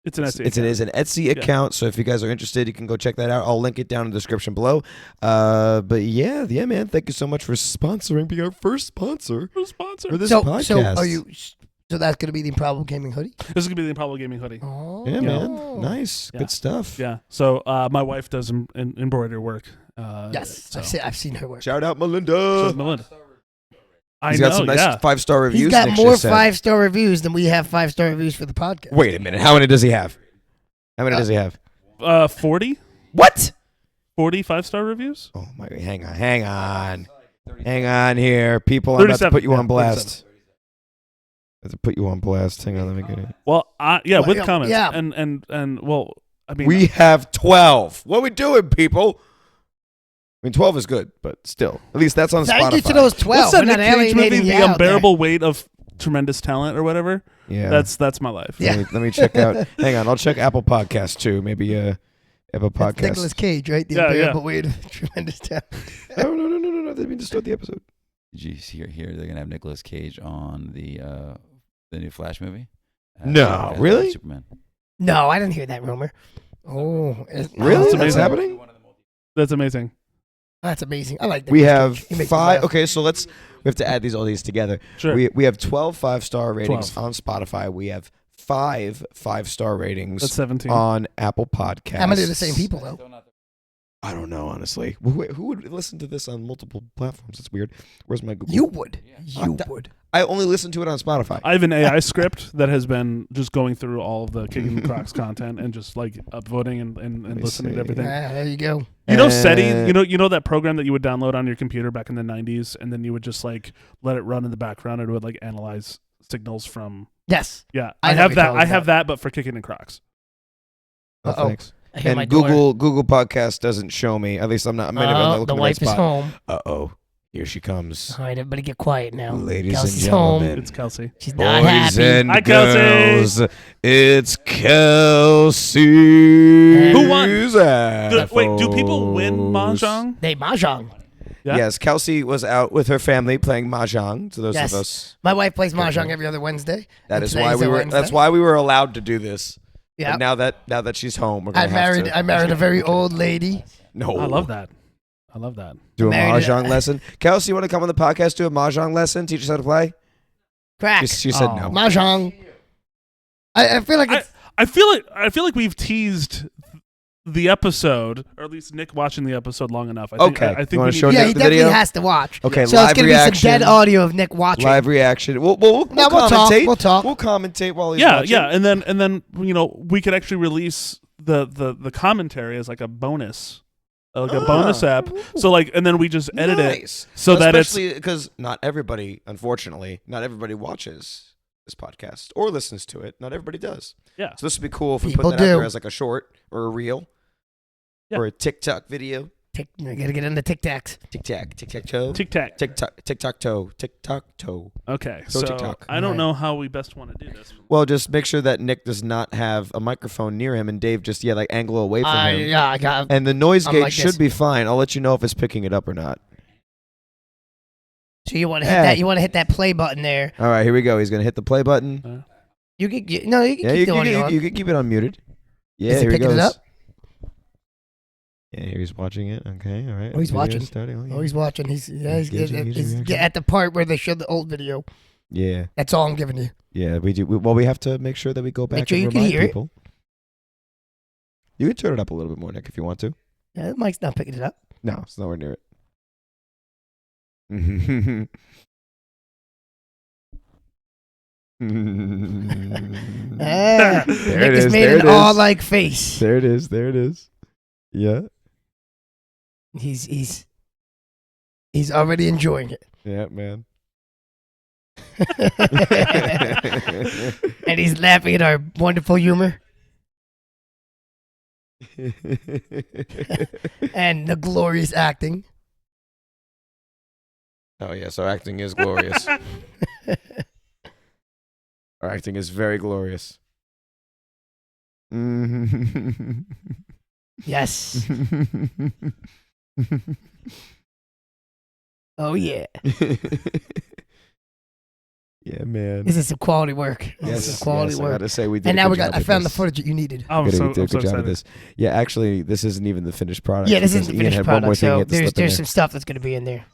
[SPEAKER 3] It's an Etsy.
[SPEAKER 1] It is an Etsy
[SPEAKER 3] Yeah.
[SPEAKER 1] account, so if you guys are interested, you can go check that out. I'll link it down in the description below. But yeah, man. Thank you so much for sponsoring, being our first sponsor
[SPEAKER 3] For a sponsor.
[SPEAKER 1] for this
[SPEAKER 2] So
[SPEAKER 1] podcast.
[SPEAKER 2] are you? So that's gonna be the Improbable Gaming hoodie.
[SPEAKER 3] This is gonna be the Improbable Gaming hoodie.
[SPEAKER 2] Oh,
[SPEAKER 1] Yeah, man. Nice,
[SPEAKER 3] Yeah.
[SPEAKER 1] good stuff.
[SPEAKER 3] Yeah. So my wife does embroidery work.
[SPEAKER 2] Yes,
[SPEAKER 3] So.
[SPEAKER 2] I've seen her work.
[SPEAKER 1] Shout out
[SPEAKER 3] So
[SPEAKER 1] Melinda.
[SPEAKER 3] is Melinda. I
[SPEAKER 1] He's
[SPEAKER 3] know.
[SPEAKER 1] got some nice
[SPEAKER 3] yeah.
[SPEAKER 1] 5-star reviews.
[SPEAKER 2] He's got
[SPEAKER 1] Nick
[SPEAKER 2] more
[SPEAKER 1] just said.
[SPEAKER 2] 5-star reviews than we have 5-star reviews for the podcast.
[SPEAKER 1] Wait a minute. How many does he have? How many does he have?
[SPEAKER 3] 40
[SPEAKER 1] What?
[SPEAKER 3] 5-star reviews.
[SPEAKER 1] Oh my! Hang on here, people. I'm about to
[SPEAKER 3] 37,
[SPEAKER 1] put you
[SPEAKER 3] yeah,
[SPEAKER 1] on blast. have to put you on blast. Hang on, let me get it.
[SPEAKER 3] Well,
[SPEAKER 2] Well,
[SPEAKER 3] with
[SPEAKER 2] yeah,
[SPEAKER 3] comments.
[SPEAKER 2] yeah.
[SPEAKER 3] And well, I mean,
[SPEAKER 1] We have 12. What are we doing, people? I mean, 12 is good, but still. At least that's on
[SPEAKER 2] Thank
[SPEAKER 1] Spotify.
[SPEAKER 2] you to those 12.
[SPEAKER 3] what's that
[SPEAKER 2] We're not
[SPEAKER 3] Nick Cage movie?
[SPEAKER 2] alienating you
[SPEAKER 3] The
[SPEAKER 2] out there.
[SPEAKER 3] Unbearable Weight of Tremendous Talent or whatever.
[SPEAKER 1] Yeah.
[SPEAKER 3] That's my life.
[SPEAKER 2] Yeah.
[SPEAKER 1] Let me check out. Hang on, I'll check Apple Podcasts too. Maybe Apple
[SPEAKER 2] That's
[SPEAKER 1] Podcasts.
[SPEAKER 2] Nicolas Cage, right? The
[SPEAKER 3] Yeah,
[SPEAKER 2] unbearable weight of tremendous talent.
[SPEAKER 1] Oh, no. I didn't mean to start the episode.
[SPEAKER 4] Did you hear? Here they're gonna have Nicolas Cage on the new Flash movie.
[SPEAKER 1] No,
[SPEAKER 4] as
[SPEAKER 1] really?
[SPEAKER 4] Superman.
[SPEAKER 2] No, I didn't hear that rumor. Oh,
[SPEAKER 1] Really?
[SPEAKER 3] That's
[SPEAKER 1] That's
[SPEAKER 3] amazing.
[SPEAKER 1] happening?
[SPEAKER 3] That's amazing.
[SPEAKER 2] That's amazing. I like that.
[SPEAKER 1] We have
[SPEAKER 2] He makes me
[SPEAKER 1] 5.
[SPEAKER 2] laugh.
[SPEAKER 1] Okay, so we have to add all these together.
[SPEAKER 3] Sure.
[SPEAKER 1] We have 12 5-star ratings
[SPEAKER 3] 12.
[SPEAKER 1] on Spotify. We have 5 5-star ratings
[SPEAKER 3] That's 17.
[SPEAKER 1] on Apple Podcasts.
[SPEAKER 2] How many are the same people, though?
[SPEAKER 1] I don't know, honestly. Who would listen to this on multiple platforms? That's weird. Where's my Google?
[SPEAKER 2] You would.
[SPEAKER 4] Yeah.
[SPEAKER 2] You would.
[SPEAKER 1] I only listen to it on Spotify.
[SPEAKER 3] I have an AI script that has been just going through all of the Kickin In Crocs content and just like upvoting and
[SPEAKER 1] me
[SPEAKER 3] listening
[SPEAKER 1] see.
[SPEAKER 3] to everything.
[SPEAKER 2] There you go.
[SPEAKER 3] You know
[SPEAKER 1] Uh,
[SPEAKER 3] SETI, you know that program that you would download on your computer back in the 90s and then you would just like let it run in the background and it would like analyze signals from
[SPEAKER 2] Yes.
[SPEAKER 3] Yeah.
[SPEAKER 2] I
[SPEAKER 3] I
[SPEAKER 2] know
[SPEAKER 3] have
[SPEAKER 2] what
[SPEAKER 3] that.
[SPEAKER 2] you're talking
[SPEAKER 3] I have
[SPEAKER 2] about.
[SPEAKER 3] that but for Kickin In Crocs.
[SPEAKER 1] Oh,
[SPEAKER 2] Uh-oh.
[SPEAKER 1] thanks.
[SPEAKER 2] I hear my
[SPEAKER 1] And
[SPEAKER 2] daughter.
[SPEAKER 1] Google Podcast doesn't show me. At least I'm not. I'm not
[SPEAKER 2] Oh,
[SPEAKER 1] looking
[SPEAKER 2] the
[SPEAKER 1] at my
[SPEAKER 2] wife is
[SPEAKER 1] spot.
[SPEAKER 2] home.
[SPEAKER 1] Uh-oh. Here she comes.
[SPEAKER 2] All right, everybody get quiet now.
[SPEAKER 1] Ladies
[SPEAKER 2] Kelsey's
[SPEAKER 1] and gentlemen.
[SPEAKER 2] home.
[SPEAKER 3] It's Kelsey.
[SPEAKER 2] She's not
[SPEAKER 1] Boys
[SPEAKER 2] happy.
[SPEAKER 1] and
[SPEAKER 3] Hi, Kelsey.
[SPEAKER 1] girls, it's Kelsey.
[SPEAKER 3] Who won? Wait, do
[SPEAKER 1] Zappos.
[SPEAKER 3] people win mahjong?
[SPEAKER 2] They mahjong.
[SPEAKER 3] Yeah?
[SPEAKER 1] Yes, Kelsey was out with her family playing mahjong. To those
[SPEAKER 2] Yes.
[SPEAKER 1] of us,
[SPEAKER 2] My wife plays mahjong every other Wednesday.
[SPEAKER 1] that
[SPEAKER 2] and
[SPEAKER 1] is
[SPEAKER 2] today's
[SPEAKER 1] why we
[SPEAKER 2] a
[SPEAKER 1] were.
[SPEAKER 2] Wednesday.
[SPEAKER 1] That's why we were allowed to do this.
[SPEAKER 2] Yeah.
[SPEAKER 1] But now that she's home, we're
[SPEAKER 2] I
[SPEAKER 1] gonna have to.
[SPEAKER 2] married a very old lady.
[SPEAKER 1] No,
[SPEAKER 3] I love that. I love that.
[SPEAKER 1] Do a
[SPEAKER 2] Married
[SPEAKER 1] mahjong lesson. Kelsey, you want to come on the podcast? Do a mahjong lesson. Teach us how to play.
[SPEAKER 2] Crack.
[SPEAKER 1] She said
[SPEAKER 3] Oh.
[SPEAKER 1] no.
[SPEAKER 2] Mahjong. I feel like it's
[SPEAKER 3] I feel like we've teased the episode, or at least Nick watching the episode long enough.
[SPEAKER 1] Okay.
[SPEAKER 3] I
[SPEAKER 1] You
[SPEAKER 3] think
[SPEAKER 1] wanna
[SPEAKER 3] we
[SPEAKER 1] show
[SPEAKER 3] need
[SPEAKER 2] yeah,
[SPEAKER 1] Nick
[SPEAKER 2] he
[SPEAKER 1] the
[SPEAKER 2] definitely
[SPEAKER 1] video?
[SPEAKER 2] has to watch.
[SPEAKER 1] Okay,
[SPEAKER 2] so
[SPEAKER 1] live
[SPEAKER 2] it's gonna
[SPEAKER 1] reaction.
[SPEAKER 2] be some dead audio of Nick watching.
[SPEAKER 1] Live reaction. We'll
[SPEAKER 2] No, we'll talk.
[SPEAKER 1] commentate.
[SPEAKER 2] We'll talk.
[SPEAKER 1] We'll commentate while he's
[SPEAKER 3] yeah,
[SPEAKER 1] watching.
[SPEAKER 3] yeah, and then we could actually release the commentary as like a bonus, bonus app. So like, and then we just edit it
[SPEAKER 1] Nice.
[SPEAKER 3] so that it's
[SPEAKER 1] especially because not everybody, unfortunately, not everybody watches this podcast or listens to it. Not everybody does.
[SPEAKER 3] yeah.
[SPEAKER 1] So this would be cool if we
[SPEAKER 2] People
[SPEAKER 1] put that out
[SPEAKER 2] do.
[SPEAKER 1] there as like a short or a reel
[SPEAKER 3] Yeah.
[SPEAKER 1] or a TikTok video.
[SPEAKER 2] I gotta get into Tic Tacs.
[SPEAKER 1] Tic tac toe.
[SPEAKER 3] Tic Tac.
[SPEAKER 1] TikTok toe.
[SPEAKER 3] Okay,
[SPEAKER 1] So
[SPEAKER 3] so
[SPEAKER 1] TikTok.
[SPEAKER 3] I don't
[SPEAKER 2] Right.
[SPEAKER 3] know how we best want to do this.
[SPEAKER 1] Well, just make sure that Nick does not have a microphone near him, and Dave just like angle away from him.
[SPEAKER 2] Yeah, I got.
[SPEAKER 1] And the noise
[SPEAKER 2] I'm
[SPEAKER 1] gate
[SPEAKER 2] like
[SPEAKER 1] should
[SPEAKER 2] this.
[SPEAKER 1] be fine. I'll let you know if it's picking it up or not.
[SPEAKER 2] So you want to hit
[SPEAKER 1] Yeah.
[SPEAKER 2] that? You want to hit that play button there?
[SPEAKER 1] All right, here we go. He's gonna hit the play button.
[SPEAKER 2] You could. No, you can
[SPEAKER 1] Yeah,
[SPEAKER 2] keep
[SPEAKER 1] you
[SPEAKER 2] the
[SPEAKER 1] can,
[SPEAKER 2] audio on.
[SPEAKER 1] you can keep it unmuted. Yeah,
[SPEAKER 2] Is it
[SPEAKER 1] here he
[SPEAKER 2] picking it
[SPEAKER 1] goes.
[SPEAKER 2] up?
[SPEAKER 1] Yeah, here he's watching it. Okay, all right.
[SPEAKER 2] Oh, he's
[SPEAKER 1] Video
[SPEAKER 2] watching.
[SPEAKER 1] Starting.
[SPEAKER 2] Oh, he's watching. He's
[SPEAKER 1] Engaging reaction.
[SPEAKER 2] at the part where they showed the old video.
[SPEAKER 1] Yeah,
[SPEAKER 2] That's all I'm giving you.
[SPEAKER 1] yeah. We do. Well, we have to make sure that we go back
[SPEAKER 2] sure
[SPEAKER 1] and
[SPEAKER 2] you can
[SPEAKER 1] remind
[SPEAKER 2] hear it.
[SPEAKER 1] people. You can turn it up a little bit more, Nick, if you want to.
[SPEAKER 2] Yeah, the mic's not picking it up.
[SPEAKER 1] No, it's nowhere near it.
[SPEAKER 2] Ah,
[SPEAKER 1] There
[SPEAKER 2] Nick
[SPEAKER 1] it
[SPEAKER 2] has
[SPEAKER 1] is,
[SPEAKER 2] made
[SPEAKER 1] there
[SPEAKER 2] an
[SPEAKER 1] it is.
[SPEAKER 2] all-like face.
[SPEAKER 1] There it is. There it is. Yeah.
[SPEAKER 2] He's already enjoying it,
[SPEAKER 1] Yeah, man.
[SPEAKER 2] and he's laughing at our wonderful humor and the glorious acting.
[SPEAKER 1] Oh yeah, so acting is glorious. Our acting is very glorious.
[SPEAKER 2] Yes. Oh yeah.
[SPEAKER 1] Yeah, man.
[SPEAKER 2] This is some quality work. This is
[SPEAKER 1] Yes,
[SPEAKER 2] some quality
[SPEAKER 1] I
[SPEAKER 2] work.
[SPEAKER 1] gotta say we did.
[SPEAKER 2] And
[SPEAKER 1] a
[SPEAKER 2] now
[SPEAKER 1] good
[SPEAKER 2] we got.
[SPEAKER 1] job
[SPEAKER 2] I
[SPEAKER 1] with
[SPEAKER 2] found the
[SPEAKER 1] this.
[SPEAKER 2] footage that you needed.
[SPEAKER 3] I'm
[SPEAKER 1] We
[SPEAKER 3] so,
[SPEAKER 1] did a
[SPEAKER 3] I'm so
[SPEAKER 1] good job
[SPEAKER 3] excited.
[SPEAKER 1] with this. Yeah, actually, this isn't even the finished product.
[SPEAKER 2] Yeah, this
[SPEAKER 1] because
[SPEAKER 2] isn't the
[SPEAKER 1] Ian
[SPEAKER 2] finished
[SPEAKER 1] had one more
[SPEAKER 2] product.
[SPEAKER 1] thing he
[SPEAKER 2] So
[SPEAKER 1] had to slip in
[SPEAKER 2] there's
[SPEAKER 1] there.
[SPEAKER 2] some stuff that's gonna be in there.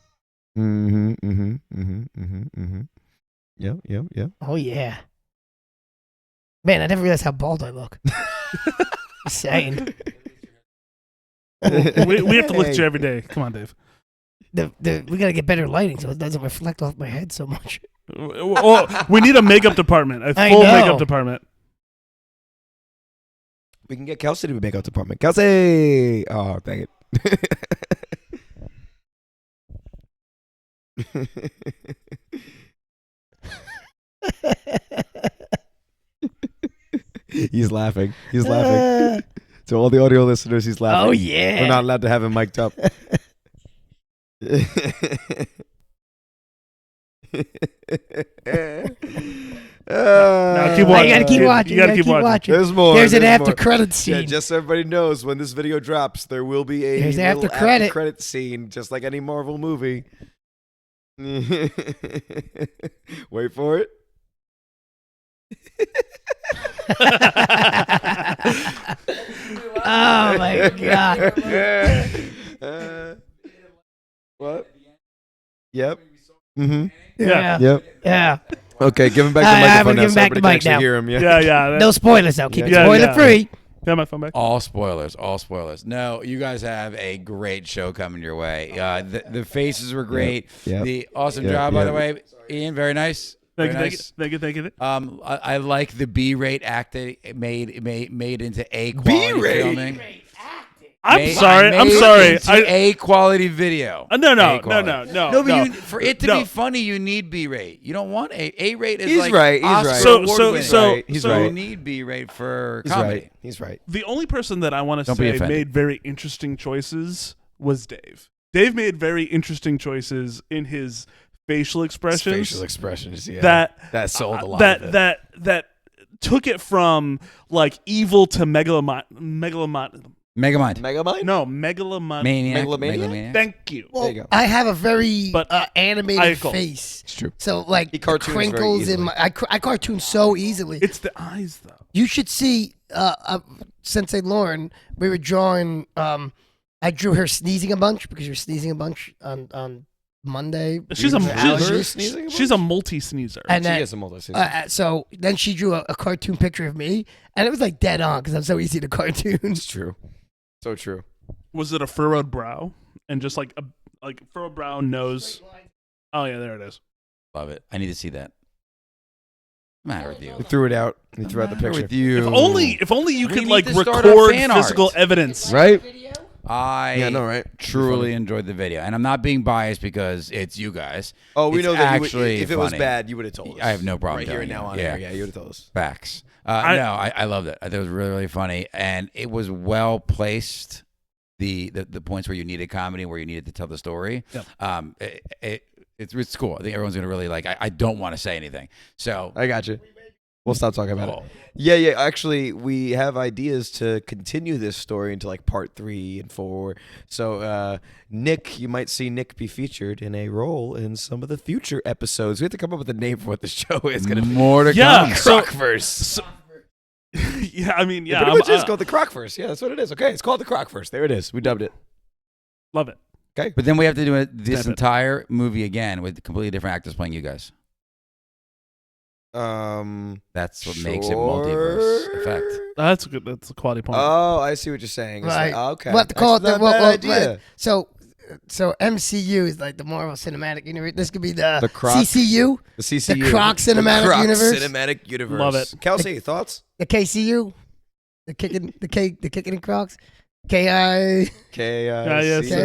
[SPEAKER 1] Yep.
[SPEAKER 2] Oh yeah. Man, I never realized how bald I look. Just saying.
[SPEAKER 3] we have to look at
[SPEAKER 1] Hey.
[SPEAKER 3] you every day. Come on, Dave.
[SPEAKER 2] We gotta get better lighting so it doesn't reflect off my head so much.
[SPEAKER 3] Well, we need a makeup department, a
[SPEAKER 2] I
[SPEAKER 3] full
[SPEAKER 2] know.
[SPEAKER 3] makeup department.
[SPEAKER 1] We can get Kelsey to be makeup department. Kelsey! Oh, dang it. He's laughing. He's laughing. To all the audio listeners, he's laughing.
[SPEAKER 2] Oh yeah.
[SPEAKER 1] We're not allowed to have him mic'd up.
[SPEAKER 3] Now keep
[SPEAKER 2] You
[SPEAKER 3] watching.
[SPEAKER 2] gotta keep watching.
[SPEAKER 3] You gotta keep watching.
[SPEAKER 1] There's more.
[SPEAKER 2] There's an
[SPEAKER 1] more.
[SPEAKER 2] after credit scene.
[SPEAKER 1] Yeah, just so everybody knows, when this video drops, there will be a
[SPEAKER 2] There's
[SPEAKER 1] little
[SPEAKER 2] after credit.
[SPEAKER 1] scene, just like any Marvel movie. Wait for it.
[SPEAKER 2] Oh my god.
[SPEAKER 1] What? Yep. Mm-hmm.
[SPEAKER 2] Yeah.
[SPEAKER 1] Yep.
[SPEAKER 2] Yeah.
[SPEAKER 1] Okay, give him back the
[SPEAKER 2] I'm
[SPEAKER 1] microphone
[SPEAKER 2] gonna
[SPEAKER 1] now
[SPEAKER 2] give him
[SPEAKER 1] so
[SPEAKER 2] back the
[SPEAKER 1] everybody can
[SPEAKER 2] mic
[SPEAKER 1] actually
[SPEAKER 2] now.
[SPEAKER 1] hear him.
[SPEAKER 3] Yeah.
[SPEAKER 2] No spoilers though. Keep it
[SPEAKER 1] Yeah,
[SPEAKER 2] spoiler free.
[SPEAKER 3] Yeah, my phone back.
[SPEAKER 4] All spoilers. No, you guys have a great show coming your way. The faces were great.
[SPEAKER 1] Yep.
[SPEAKER 4] The awesome
[SPEAKER 1] Yep.
[SPEAKER 4] job, by
[SPEAKER 1] Yep.
[SPEAKER 4] the way, Ian. Very nice.
[SPEAKER 3] Thank
[SPEAKER 4] Very
[SPEAKER 3] you,
[SPEAKER 4] nice.
[SPEAKER 3] thank you.
[SPEAKER 4] I like the B-rate acting made into A quality
[SPEAKER 1] B-rate?
[SPEAKER 4] filming.
[SPEAKER 3] I'm sorry.
[SPEAKER 4] Into A quality video.
[SPEAKER 3] No.
[SPEAKER 4] A quality.
[SPEAKER 3] No,
[SPEAKER 4] But for it to
[SPEAKER 3] No.
[SPEAKER 4] be funny, you need B-rate. You don't want A-rate is
[SPEAKER 1] He's
[SPEAKER 4] like
[SPEAKER 1] right, he's
[SPEAKER 4] Oscar
[SPEAKER 1] right.
[SPEAKER 4] award-winning.
[SPEAKER 1] He's right.
[SPEAKER 4] You need B-rate for
[SPEAKER 1] He's
[SPEAKER 4] comedy.
[SPEAKER 1] right. He's right.
[SPEAKER 3] The only person that I want to
[SPEAKER 4] Don't be
[SPEAKER 3] say
[SPEAKER 4] offended.
[SPEAKER 3] made very interesting choices was Dave. Dave made very interesting choices in his facial expressions.
[SPEAKER 1] Facial expressions, yeah.
[SPEAKER 3] that
[SPEAKER 1] sold a lot of it.
[SPEAKER 3] that took it from like evil to megalomaniac.
[SPEAKER 4] Megamind.
[SPEAKER 1] Megamind?
[SPEAKER 3] No, megalomaniac.
[SPEAKER 1] Megalomaniac?
[SPEAKER 3] Thank you.
[SPEAKER 2] Well,
[SPEAKER 1] you go.
[SPEAKER 2] I have a very
[SPEAKER 3] But
[SPEAKER 2] animated
[SPEAKER 3] Eichel.
[SPEAKER 2] face.
[SPEAKER 1] It's true.
[SPEAKER 2] So like
[SPEAKER 1] He
[SPEAKER 2] the
[SPEAKER 1] cartoons very
[SPEAKER 2] crinkles in
[SPEAKER 1] easily.
[SPEAKER 2] my I cartoon so easily.
[SPEAKER 3] It's the eyes though.
[SPEAKER 2] You should see Sensei Lauren. We were drawing. I drew her sneezing a bunch because you're sneezing a bunch on Monday.
[SPEAKER 3] She's a
[SPEAKER 2] Allergies.
[SPEAKER 1] sneezing a
[SPEAKER 3] she's a multi sneezer.
[SPEAKER 2] And
[SPEAKER 1] She
[SPEAKER 2] then,
[SPEAKER 1] is a multi
[SPEAKER 2] so then she drew a cartoon picture of me, and it was like dead on because I'm so easy to cartoon.
[SPEAKER 1] It's true. So true.
[SPEAKER 3] Was it a furrowed brow and just like a furrowed brow, nose? Oh yeah, there it is.
[SPEAKER 4] Love it. I need to see that. What's the matter with you?
[SPEAKER 1] He threw it out. He threw out the picture.
[SPEAKER 4] With you.
[SPEAKER 3] If only you
[SPEAKER 4] We
[SPEAKER 3] could
[SPEAKER 4] need
[SPEAKER 3] like
[SPEAKER 4] to start
[SPEAKER 3] record
[SPEAKER 4] our fan
[SPEAKER 3] physical
[SPEAKER 4] art.
[SPEAKER 3] evidence.
[SPEAKER 1] Right?
[SPEAKER 4] I
[SPEAKER 1] Yeah, no, right?
[SPEAKER 4] truly enjoyed the video, and I'm not being biased because it's you guys.
[SPEAKER 1] Oh, we
[SPEAKER 4] It's
[SPEAKER 1] know that
[SPEAKER 4] actually
[SPEAKER 1] if it was
[SPEAKER 4] funny.
[SPEAKER 1] bad, you would have told us.
[SPEAKER 4] I have no problem
[SPEAKER 1] right here and
[SPEAKER 4] telling
[SPEAKER 1] now
[SPEAKER 4] you.
[SPEAKER 1] on
[SPEAKER 4] Yeah.
[SPEAKER 1] air. Yeah, you would have told us.
[SPEAKER 4] Facts. No, I loved it. I thought it was really, really funny, and it was well placed. The points where you needed comedy, where you needed to tell the story.
[SPEAKER 3] Yep.
[SPEAKER 4] It's cool. I think everyone's gonna really like. I don't want to say anything, so
[SPEAKER 1] I got you. We'll stop talking about
[SPEAKER 3] Oh.
[SPEAKER 1] it. Yeah. Actually, we have ideas to continue this story into like part 3 and 4. So, Nick, you might see Nick be featured in a role in some of the future episodes. We have to come up with a name for what the show is going to be.
[SPEAKER 4] more to
[SPEAKER 3] Yeah.
[SPEAKER 4] come.
[SPEAKER 3] So-
[SPEAKER 1] Crocverse.
[SPEAKER 3] Yeah, I mean, yeah,
[SPEAKER 1] It pretty much
[SPEAKER 3] I'm-
[SPEAKER 1] is called the Crocverse. Yeah, that's what it is. Okay, it's called the Crocverse. There it is. We dubbed it.
[SPEAKER 3] love it.
[SPEAKER 4] But then we have to do this
[SPEAKER 3] Stamp it.
[SPEAKER 4] entire movie again with completely different actors playing you guys. That's what makes it multiverse effect.
[SPEAKER 3] That's good. That's a quality point.
[SPEAKER 1] Oh, I see what you're saying. It's
[SPEAKER 2] Right.
[SPEAKER 1] like, okay.
[SPEAKER 2] We'll have to call it
[SPEAKER 1] That's
[SPEAKER 2] the
[SPEAKER 1] not a bad
[SPEAKER 2] well,
[SPEAKER 1] idea.
[SPEAKER 2] So MCU is like the Marvel Cinematic Universe. This could be the
[SPEAKER 1] Croc-
[SPEAKER 2] CCU,
[SPEAKER 1] The CCU.
[SPEAKER 2] the Croc Cinematic
[SPEAKER 1] the Croc
[SPEAKER 2] Universe.
[SPEAKER 1] Cinematic Universe.
[SPEAKER 3] Love it.
[SPEAKER 1] Kelsey, thoughts?
[SPEAKER 2] the KCU, the Kickin In Crocs, KI.
[SPEAKER 1] KIC.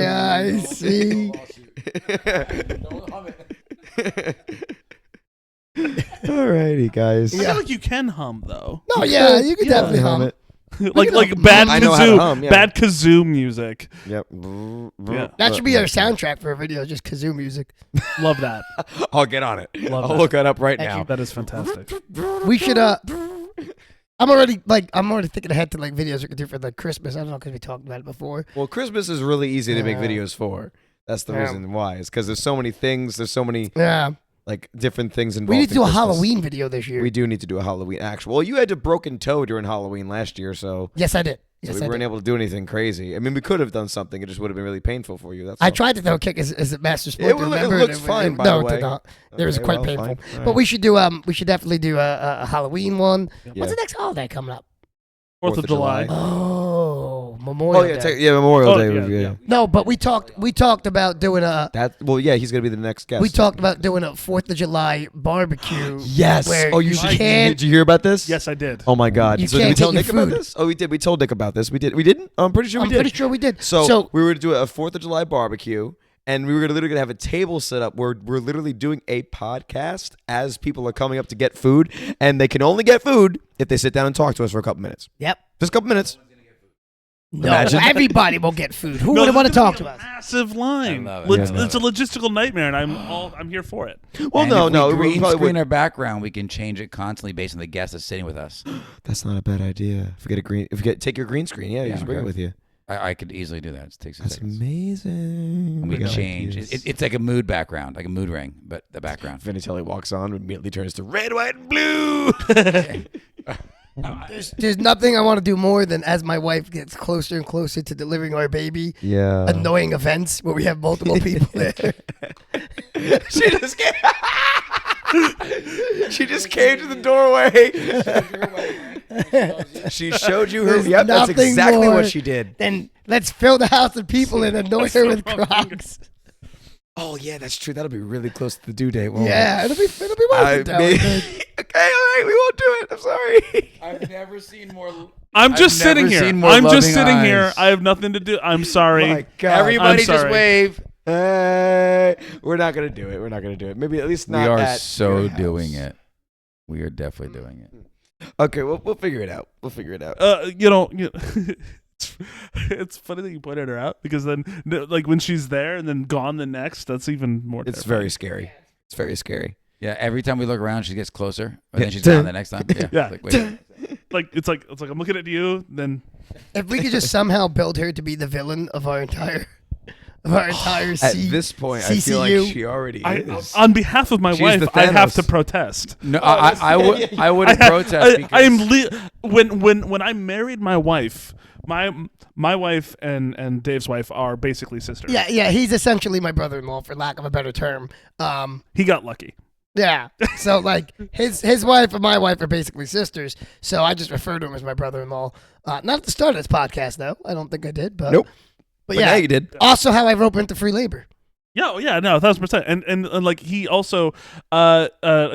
[SPEAKER 1] Alrighty, guys.
[SPEAKER 3] I feel like you can hum though.
[SPEAKER 2] No, yeah, you could definitely hum it.
[SPEAKER 3] like bad
[SPEAKER 1] I know how to
[SPEAKER 3] kazoo,
[SPEAKER 1] hum, yeah.
[SPEAKER 3] bad kazoo music.
[SPEAKER 1] Yep.
[SPEAKER 3] Yeah.
[SPEAKER 2] That should be our soundtrack for a video, just kazoo music.
[SPEAKER 3] Love that.
[SPEAKER 1] I'll get on it.
[SPEAKER 3] Love
[SPEAKER 1] I'll
[SPEAKER 3] that.
[SPEAKER 1] look it up right
[SPEAKER 2] Thank
[SPEAKER 1] now.
[SPEAKER 2] you.
[SPEAKER 3] That is fantastic.
[SPEAKER 2] We should. I'm already thinking ahead to like videos we could do for like Christmas. I don't know because we talked about it before.
[SPEAKER 1] Well, Christmas is really easy to make videos for. That's the
[SPEAKER 2] Yeah.
[SPEAKER 1] reason why. It's because there's so many things. There's so many
[SPEAKER 2] Yeah,
[SPEAKER 1] like different things involved.
[SPEAKER 2] we need to
[SPEAKER 1] in
[SPEAKER 2] do a
[SPEAKER 1] Christmas.
[SPEAKER 2] Halloween video this year.
[SPEAKER 1] We do need to do a Halloween actual. Well, you had a broken toe during Halloween last year, so,
[SPEAKER 2] Yes, I did. Yes,
[SPEAKER 1] we
[SPEAKER 2] I
[SPEAKER 1] weren't
[SPEAKER 2] did.
[SPEAKER 1] able to do anything crazy. I mean, we could have done something. It just would have been really painful for you. That's
[SPEAKER 2] I
[SPEAKER 1] all.
[SPEAKER 2] tried to throw a kick as a master sport.
[SPEAKER 1] It
[SPEAKER 2] to
[SPEAKER 1] will- it
[SPEAKER 2] remember
[SPEAKER 1] looks
[SPEAKER 2] and
[SPEAKER 1] fine, by
[SPEAKER 2] no,
[SPEAKER 1] the way.
[SPEAKER 2] it did not. It was
[SPEAKER 1] Okay,
[SPEAKER 2] quite
[SPEAKER 1] well,
[SPEAKER 2] painful.
[SPEAKER 1] fine. All
[SPEAKER 2] But
[SPEAKER 1] right.
[SPEAKER 2] we should definitely do a Halloween one.
[SPEAKER 1] Yeah.
[SPEAKER 2] What's the next holiday coming up?
[SPEAKER 3] 4th of July.
[SPEAKER 2] Oh, Memorial
[SPEAKER 1] Oh yeah,
[SPEAKER 2] Day.
[SPEAKER 1] Memorial
[SPEAKER 3] Oh,
[SPEAKER 1] Day.
[SPEAKER 3] yeah,
[SPEAKER 1] review.
[SPEAKER 3] yeah.
[SPEAKER 2] No, but we talked about doing a.
[SPEAKER 1] Yeah, he's gonna be the next guest.
[SPEAKER 2] We talked about doing a 4th of July barbecue.
[SPEAKER 1] Yes.
[SPEAKER 2] Where
[SPEAKER 1] Oh, you should.
[SPEAKER 2] can't.
[SPEAKER 1] Did you hear about this?
[SPEAKER 3] Yes, I did.
[SPEAKER 1] Oh my God.
[SPEAKER 2] You
[SPEAKER 1] So did we
[SPEAKER 2] can't
[SPEAKER 1] tell
[SPEAKER 2] get
[SPEAKER 1] Nick
[SPEAKER 2] your
[SPEAKER 1] about
[SPEAKER 2] food.
[SPEAKER 1] this? Oh, we did. We told Nick about this. We did. We didn't. I'm pretty sure we
[SPEAKER 2] I'm
[SPEAKER 1] did.
[SPEAKER 2] pretty sure we did.
[SPEAKER 1] So we were to do a 4th of July barbecue, and we were literally gonna have a table set up where we're literally doing a podcast as people are coming up to get food, and they can only get food if they sit down and talk to us for a couple minutes.
[SPEAKER 2] Yep.
[SPEAKER 1] Just a couple minutes.
[SPEAKER 2] No,
[SPEAKER 1] Imagine.
[SPEAKER 2] everybody will get food. Who
[SPEAKER 3] No,
[SPEAKER 2] would want to
[SPEAKER 3] there's gonna
[SPEAKER 2] talk
[SPEAKER 3] be
[SPEAKER 2] to
[SPEAKER 3] a
[SPEAKER 2] us?
[SPEAKER 3] Massive line.
[SPEAKER 4] I love it.
[SPEAKER 3] It's a logistical nightmare, and I'm here for it.
[SPEAKER 1] Well,
[SPEAKER 4] And
[SPEAKER 1] no,
[SPEAKER 4] if
[SPEAKER 1] no.
[SPEAKER 4] we
[SPEAKER 1] we
[SPEAKER 4] green
[SPEAKER 1] probably
[SPEAKER 4] screen
[SPEAKER 1] would-
[SPEAKER 4] our background, we can change it constantly based on the guest that's sitting with us.
[SPEAKER 1] That's not a bad idea. Take your green screen. Yeah, you just bring it
[SPEAKER 4] okay.
[SPEAKER 1] with you.
[SPEAKER 4] I could easily do that. It takes
[SPEAKER 1] That's
[SPEAKER 4] seconds.
[SPEAKER 1] amazing.
[SPEAKER 4] We can
[SPEAKER 1] got
[SPEAKER 4] change.
[SPEAKER 1] ideas.
[SPEAKER 4] It's like a mood background, like a mood ring, but the background.
[SPEAKER 1] Vinatelli walks on, immediately turns to red, white, and blue.
[SPEAKER 2] There's nothing I want to do more than as my wife gets closer and closer to delivering our baby,
[SPEAKER 1] Yeah.
[SPEAKER 2] annoying events where we have multiple people there.
[SPEAKER 1] She just came. She just came to the doorway. She showed you her.
[SPEAKER 2] There's
[SPEAKER 1] Yep, that's
[SPEAKER 2] nothing
[SPEAKER 1] exactly
[SPEAKER 2] more
[SPEAKER 1] what she did.
[SPEAKER 2] Then let's fill the house with people and annoy her with Crocs.
[SPEAKER 1] Oh yeah, that's true. That'll be really close to the due date. Won't
[SPEAKER 2] Yeah, it'll be worth it. That
[SPEAKER 1] okay,
[SPEAKER 2] one.
[SPEAKER 1] all right, we won't do it. I'm sorry.
[SPEAKER 4] I've never seen more.
[SPEAKER 3] I'm just
[SPEAKER 4] I've never
[SPEAKER 3] sitting here.
[SPEAKER 4] seen more
[SPEAKER 3] I'm just
[SPEAKER 4] loving
[SPEAKER 3] sitting here.
[SPEAKER 4] eyes.
[SPEAKER 3] I have nothing to do. I'm sorry.
[SPEAKER 1] My God.
[SPEAKER 4] Everybody
[SPEAKER 3] I'm
[SPEAKER 4] just
[SPEAKER 3] sorry.
[SPEAKER 4] wave.
[SPEAKER 1] We're not gonna do it. We're not gonna do it. Maybe at least not.
[SPEAKER 4] We are
[SPEAKER 1] at
[SPEAKER 4] so
[SPEAKER 1] your house.
[SPEAKER 4] doing it. We are definitely doing it.
[SPEAKER 1] Okay, we'll figure it out. We'll figure it out.
[SPEAKER 3] It's funny that you pointed her out because then, like, when she's there and then gone the next, that's even more.
[SPEAKER 1] It's
[SPEAKER 3] terrifying.
[SPEAKER 1] very scary. It's very scary.
[SPEAKER 4] Yeah, every time we look around, she gets closer, and
[SPEAKER 1] Yeah.
[SPEAKER 4] then she's down the next time. Yeah,
[SPEAKER 3] Yeah.
[SPEAKER 4] Like, wait.
[SPEAKER 3] It's like I'm looking at you. Then
[SPEAKER 2] If we could just somehow build her to be the villain of our entire
[SPEAKER 1] At this point, I feel like
[SPEAKER 2] CCU.
[SPEAKER 1] she already is.
[SPEAKER 3] on behalf of my
[SPEAKER 1] She's
[SPEAKER 3] wife,
[SPEAKER 1] the
[SPEAKER 3] I have
[SPEAKER 1] Thanos.
[SPEAKER 3] to protest.
[SPEAKER 4] No, I wouldn't protest because
[SPEAKER 3] I am when I married my wife, my wife and Dave's wife are basically sisters.
[SPEAKER 2] Yeah, he's essentially my brother-in-law, for lack of a better term.
[SPEAKER 3] He got lucky.
[SPEAKER 2] Yeah. So like his wife and my wife are basically sisters. So I just refer to him as my brother-in-law. Not at the start of this podcast, though. I don't think I did, but
[SPEAKER 1] Nope.
[SPEAKER 2] But
[SPEAKER 1] But
[SPEAKER 2] yeah,
[SPEAKER 1] now you did.
[SPEAKER 2] also how I rope into free labor.
[SPEAKER 3] Yeah, no, 1,000%. And like he also, a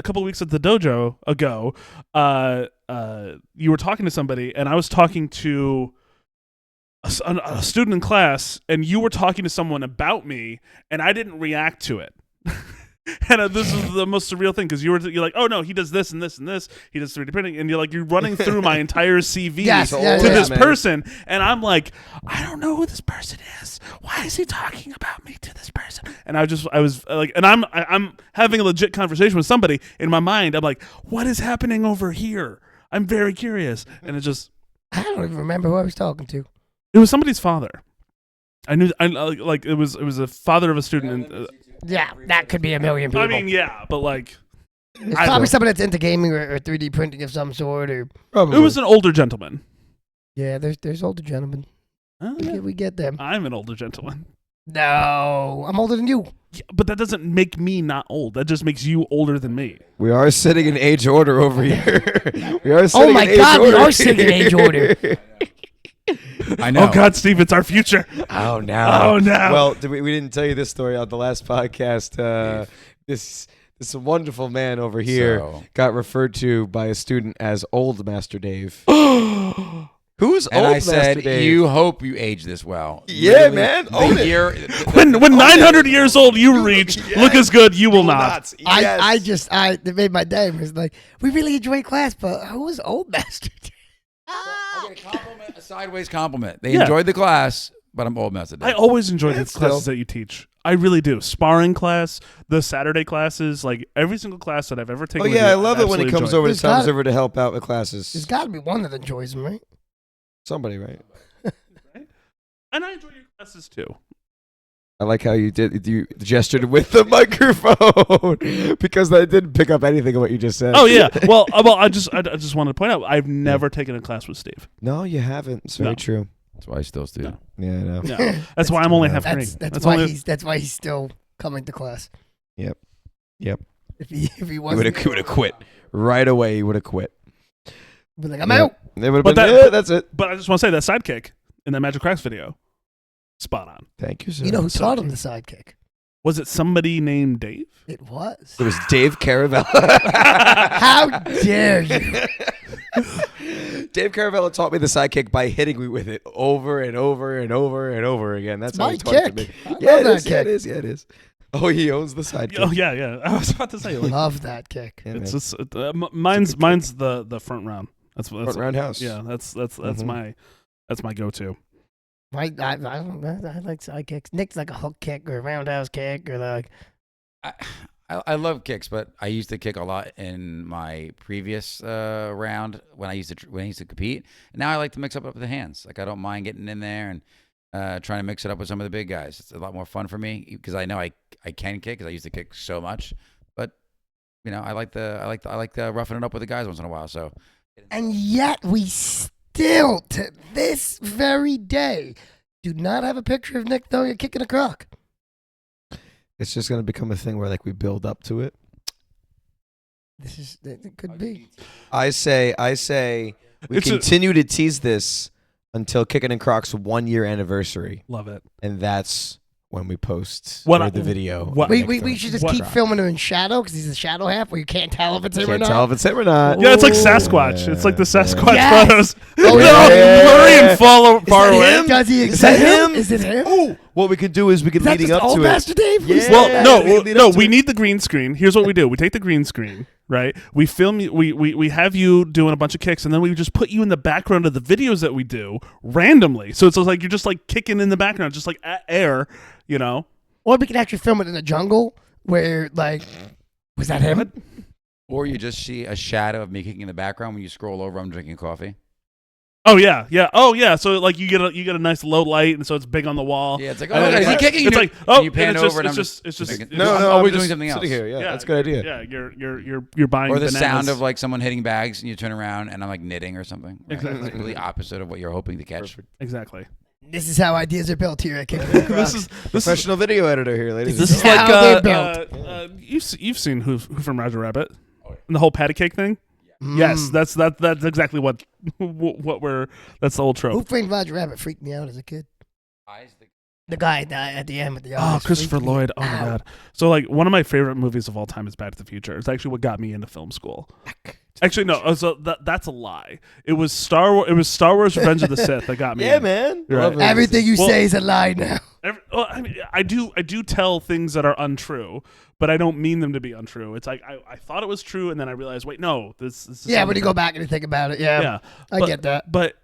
[SPEAKER 3] couple of weeks at the dojo ago, you were talking to somebody, and I was talking to a student in class, and you were talking to someone about me, and I didn't react to it. And this is the most surreal thing because you're like, oh no, he does this and this and this. He does 3D printing, and you're running through my entire CV
[SPEAKER 2] Yes,
[SPEAKER 3] to
[SPEAKER 2] yeah,
[SPEAKER 3] this
[SPEAKER 1] man.
[SPEAKER 3] person, and I'm like, I don't know who this person is. Why is he talking about me to this person? And I was like, and I'm having a legit conversation with somebody in my mind. I'm like, what is happening over here? I'm very curious, and it
[SPEAKER 2] I don't even remember who I was talking to.
[SPEAKER 3] was somebody's father. I like it was a father of a student. And,
[SPEAKER 2] Yeah, that could be a million people.
[SPEAKER 3] I mean, yeah, but like.
[SPEAKER 2] it's
[SPEAKER 3] I
[SPEAKER 2] probably
[SPEAKER 3] don't-
[SPEAKER 2] someone that's into gaming or 3D printing of some sort. Or
[SPEAKER 1] Probably.
[SPEAKER 3] It was an older gentleman.
[SPEAKER 2] yeah, there's older gentlemen.
[SPEAKER 3] Oh,
[SPEAKER 2] We get them.
[SPEAKER 3] I'm an older gentleman.
[SPEAKER 2] No, I'm older than you.
[SPEAKER 3] Yeah, but that doesn't make me not old. That just makes you older than me.
[SPEAKER 1] We are sitting in age order over here. We are
[SPEAKER 2] Oh
[SPEAKER 1] sitting
[SPEAKER 2] my
[SPEAKER 1] in age
[SPEAKER 2] God, we
[SPEAKER 1] order.
[SPEAKER 2] are sitting in age order.
[SPEAKER 4] I know.
[SPEAKER 3] Oh God, Steve, it's our future.
[SPEAKER 1] Oh no!
[SPEAKER 3] Oh, no.
[SPEAKER 1] Well, we didn't tell you this story on the last podcast. This wonderful man over here
[SPEAKER 4] So-
[SPEAKER 1] got referred to by a student as Old Master Dave. Who's
[SPEAKER 4] And
[SPEAKER 1] Old
[SPEAKER 4] I said,
[SPEAKER 1] Master Dave?
[SPEAKER 4] you hope you age this well.
[SPEAKER 1] Yeah,
[SPEAKER 4] Literally,
[SPEAKER 1] man.
[SPEAKER 4] the
[SPEAKER 1] Own it.
[SPEAKER 4] year-
[SPEAKER 3] When 900 years old you reach,
[SPEAKER 1] Yes.
[SPEAKER 3] look as good you will not.
[SPEAKER 1] Yes.
[SPEAKER 2] It made my day. It was like, we really enjoyed class, but who was Old Master?
[SPEAKER 4] I get a compliment, a sideways compliment. They
[SPEAKER 3] Yeah.
[SPEAKER 4] enjoyed the class, but I'm old method.
[SPEAKER 3] I always enjoy the
[SPEAKER 1] Still.
[SPEAKER 3] classes that you teach. I really do. Sparring class, the Saturday classes, like every single class that I've ever taken.
[SPEAKER 1] Oh
[SPEAKER 3] with
[SPEAKER 1] yeah,
[SPEAKER 3] you,
[SPEAKER 1] I love it when he
[SPEAKER 3] absolutely
[SPEAKER 1] comes
[SPEAKER 3] enjoy.
[SPEAKER 1] over to
[SPEAKER 2] There's gotta-
[SPEAKER 1] over to help out with
[SPEAKER 2] There's
[SPEAKER 1] classes.
[SPEAKER 2] got to be one that enjoys them, right?
[SPEAKER 1] Somebody, right?
[SPEAKER 3] And I enjoy your classes too.
[SPEAKER 1] I like how you gestured with the microphone because I didn't pick up anything of what you just said.
[SPEAKER 3] Oh yeah. Well, I just wanted to point out I've never taken a class with Steve.
[SPEAKER 1] No, you haven't. It's very
[SPEAKER 3] No.
[SPEAKER 1] true.
[SPEAKER 4] That's why I still do.
[SPEAKER 3] No.
[SPEAKER 1] Yeah, I know.
[SPEAKER 3] No, that's why I'm only half green.
[SPEAKER 2] That's
[SPEAKER 3] only-
[SPEAKER 2] why he's still coming to class.
[SPEAKER 1] Yep.
[SPEAKER 2] If he
[SPEAKER 1] He
[SPEAKER 2] wasn't,
[SPEAKER 1] would have quit right away. He would have quit.
[SPEAKER 2] be like, I'm
[SPEAKER 1] Yeah.
[SPEAKER 2] out.
[SPEAKER 1] It would have
[SPEAKER 3] But
[SPEAKER 1] been.
[SPEAKER 3] that-
[SPEAKER 1] Yeah, that's it.
[SPEAKER 3] But I just want to say that sidekick in that Magic Cracks video, spot on.
[SPEAKER 1] Thank you, sir.
[SPEAKER 2] You know who
[SPEAKER 3] So-
[SPEAKER 2] taught him the sidekick?
[SPEAKER 3] Was it somebody named Dave?
[SPEAKER 2] It was.
[SPEAKER 1] it was Dave Caravella.
[SPEAKER 2] How dare you?
[SPEAKER 1] Dave Caravello taught me the sidekick by hitting me with it over and over and over and over again. That's how
[SPEAKER 2] my
[SPEAKER 1] he taught it to
[SPEAKER 2] kick.
[SPEAKER 1] me.
[SPEAKER 2] I
[SPEAKER 1] Yeah,
[SPEAKER 2] love
[SPEAKER 1] it
[SPEAKER 2] that
[SPEAKER 1] is. Yeah, it
[SPEAKER 2] kick.
[SPEAKER 1] is. Yeah, it is. Oh, he owns the sidekick.
[SPEAKER 3] Oh yeah. I was about to say like,
[SPEAKER 2] Love that kick.
[SPEAKER 1] Yeah,
[SPEAKER 3] it's
[SPEAKER 1] man.
[SPEAKER 3] just mine's the front round. That's
[SPEAKER 1] Front roundhouse.
[SPEAKER 3] Yeah, that's
[SPEAKER 1] Mhm.
[SPEAKER 3] my go-to.
[SPEAKER 2] I don't know. I like side kicks. Nick's like a hook kick or a roundhouse kick or like.
[SPEAKER 4] I love kicks, but I used to kick a lot in my previous round when I used to compete. And now I like to mix up with the hands. Like I don't mind getting in there and trying to mix it up with some of the big guys. It's a lot more fun for me because I know I can kick because I used to kick so much. But I like the roughing it up with the guys once in a while. So
[SPEAKER 2] And yet we still, to this very day, do not have a picture of Nick throwing a kick in a crock.
[SPEAKER 1] It's just going to become a thing where like we build up to it.
[SPEAKER 2] It could be.
[SPEAKER 1] I say we
[SPEAKER 3] It's a-
[SPEAKER 1] continue to tease this until Kickin In Crocs 1 year anniversary.
[SPEAKER 3] Love it.
[SPEAKER 1] And that's when we post the video.
[SPEAKER 3] what-
[SPEAKER 2] We should just
[SPEAKER 3] What-
[SPEAKER 2] keep filming him in shadow because he's the shadow half where you can't tell if it's him or
[SPEAKER 1] Can't
[SPEAKER 2] not.
[SPEAKER 1] tell if it's him or not.
[SPEAKER 3] Yeah, it's like
[SPEAKER 2] Ooh.
[SPEAKER 3] Sasquatch. It's like the Sasquatch
[SPEAKER 2] Yes.
[SPEAKER 3] photos.
[SPEAKER 2] Oh,
[SPEAKER 3] no,
[SPEAKER 2] yeah.
[SPEAKER 3] blurry and far
[SPEAKER 2] Is that
[SPEAKER 3] away.
[SPEAKER 2] him? Does he
[SPEAKER 1] Is that
[SPEAKER 2] exist?
[SPEAKER 1] him?
[SPEAKER 2] Is it him?
[SPEAKER 1] Oh, what we could do is we could
[SPEAKER 2] Is that
[SPEAKER 1] leading
[SPEAKER 2] just
[SPEAKER 1] up
[SPEAKER 2] old
[SPEAKER 1] to
[SPEAKER 2] Master
[SPEAKER 1] it.
[SPEAKER 2] Dave?
[SPEAKER 1] Yeah.
[SPEAKER 3] Well,
[SPEAKER 1] lead
[SPEAKER 3] no,
[SPEAKER 1] up to
[SPEAKER 3] we
[SPEAKER 1] it.
[SPEAKER 3] need the green screen. Here's what we do: we take the green screen, right? We film you. We have you doing a bunch of kicks, and then we just put you in the background of the videos that we do randomly. So it's like you're just like kicking in the background, just like at air,
[SPEAKER 2] Or we could actually film it in the jungle where, like, was that him?
[SPEAKER 4] or you just see a shadow of me kicking in the background when you scroll over. I'm drinking coffee.
[SPEAKER 3] Oh yeah. So like you get a nice low light, and so it's big on the wall.
[SPEAKER 4] Yeah, it's like,
[SPEAKER 3] And
[SPEAKER 4] is he kicking?
[SPEAKER 3] It's like
[SPEAKER 4] And you pan
[SPEAKER 3] and it's
[SPEAKER 4] over, and
[SPEAKER 3] just,
[SPEAKER 4] I'm
[SPEAKER 3] it's just
[SPEAKER 4] thinking,
[SPEAKER 1] No,
[SPEAKER 4] I'm
[SPEAKER 1] no,
[SPEAKER 4] always
[SPEAKER 1] I'm
[SPEAKER 4] doing
[SPEAKER 1] just
[SPEAKER 4] something else.
[SPEAKER 1] sitting here. Yeah, that's a good idea.
[SPEAKER 3] Yeah, you're buying
[SPEAKER 4] Or the
[SPEAKER 3] bananas.
[SPEAKER 4] sound of like someone hitting bags, and you turn around, and I'm like knitting or something. Right?
[SPEAKER 3] Exactly.
[SPEAKER 4] It's like really opposite of what you're hoping to catch.
[SPEAKER 3] Exactly.
[SPEAKER 2] This is how ideas are built here at Kickin In Crocs.
[SPEAKER 3] This is
[SPEAKER 1] Professional video editor here, ladies.
[SPEAKER 3] this
[SPEAKER 1] and
[SPEAKER 3] is
[SPEAKER 1] gentlemen.
[SPEAKER 3] like
[SPEAKER 2] How they
[SPEAKER 3] you've seen Who from Roger Rabbit and the whole patty cake thing.
[SPEAKER 2] Mm.
[SPEAKER 3] Yes, that's exactly what we're. That's the old
[SPEAKER 2] Who
[SPEAKER 3] trope.
[SPEAKER 2] Framed Roger Rabbit freaked me out as a kid. The guy at the end with the
[SPEAKER 3] Oh,
[SPEAKER 2] eyes.
[SPEAKER 3] Christopher
[SPEAKER 2] freaked me
[SPEAKER 3] Lloyd. Oh my
[SPEAKER 2] out.
[SPEAKER 3] God. So like one of my favorite movies of all time is Back to the Future. It's actually what got me into film school. Actually, no. So that's a lie. It was Star Wars. It was Star Wars: Revenge of the Sith that got me.
[SPEAKER 1] Yeah,
[SPEAKER 3] in.
[SPEAKER 1] man.
[SPEAKER 3] You're
[SPEAKER 1] Love
[SPEAKER 3] right.
[SPEAKER 1] it.
[SPEAKER 2] Everything you
[SPEAKER 3] Well-
[SPEAKER 2] say is a lie now.
[SPEAKER 3] I mean, I do tell things that are untrue, but I don't mean them to be untrue. It's like I thought it was true, and then I realized, wait, no, this is
[SPEAKER 2] Yeah, when
[SPEAKER 3] something
[SPEAKER 2] you go back and you think about it,
[SPEAKER 3] Yeah,
[SPEAKER 2] I
[SPEAKER 3] but-
[SPEAKER 2] get that.
[SPEAKER 3] But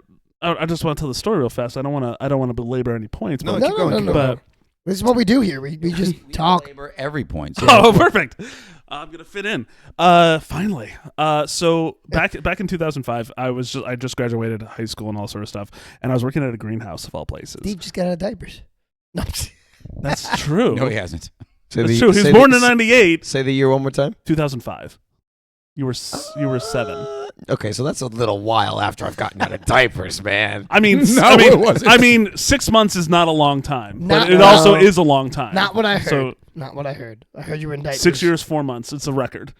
[SPEAKER 3] I just want to tell the story real fast. I don't want to belabor any points.
[SPEAKER 1] No,
[SPEAKER 3] but,
[SPEAKER 1] keep going, keep
[SPEAKER 3] but
[SPEAKER 2] This is what we do here. We just talk.
[SPEAKER 4] Labor every point.
[SPEAKER 3] oh, perfect. I'm gonna fit in. Finally. So back in 2005, I just graduated high school and all sort of stuff, and I was working at a greenhouse of all places.
[SPEAKER 2] Steve just got out of diapers. No,
[SPEAKER 3] That's true.
[SPEAKER 4] No, he hasn't.
[SPEAKER 1] Say
[SPEAKER 3] That's
[SPEAKER 1] the-
[SPEAKER 3] true. He was
[SPEAKER 1] say
[SPEAKER 3] born
[SPEAKER 1] the-
[SPEAKER 3] in '98,
[SPEAKER 1] Say the year one more time.
[SPEAKER 3] 2005. You were 7.
[SPEAKER 1] Okay, so that's a little while after I've gotten out of diapers, man.
[SPEAKER 3] I mean,
[SPEAKER 4] No, it wasn't.
[SPEAKER 3] I mean, 6 months is not a long time,
[SPEAKER 2] Not-
[SPEAKER 3] but it also
[SPEAKER 2] no.
[SPEAKER 3] is a long time.
[SPEAKER 2] not what I heard.
[SPEAKER 3] So
[SPEAKER 2] Not what I heard. I heard you were in diapers.
[SPEAKER 3] 6 years, 4 months. It's a record.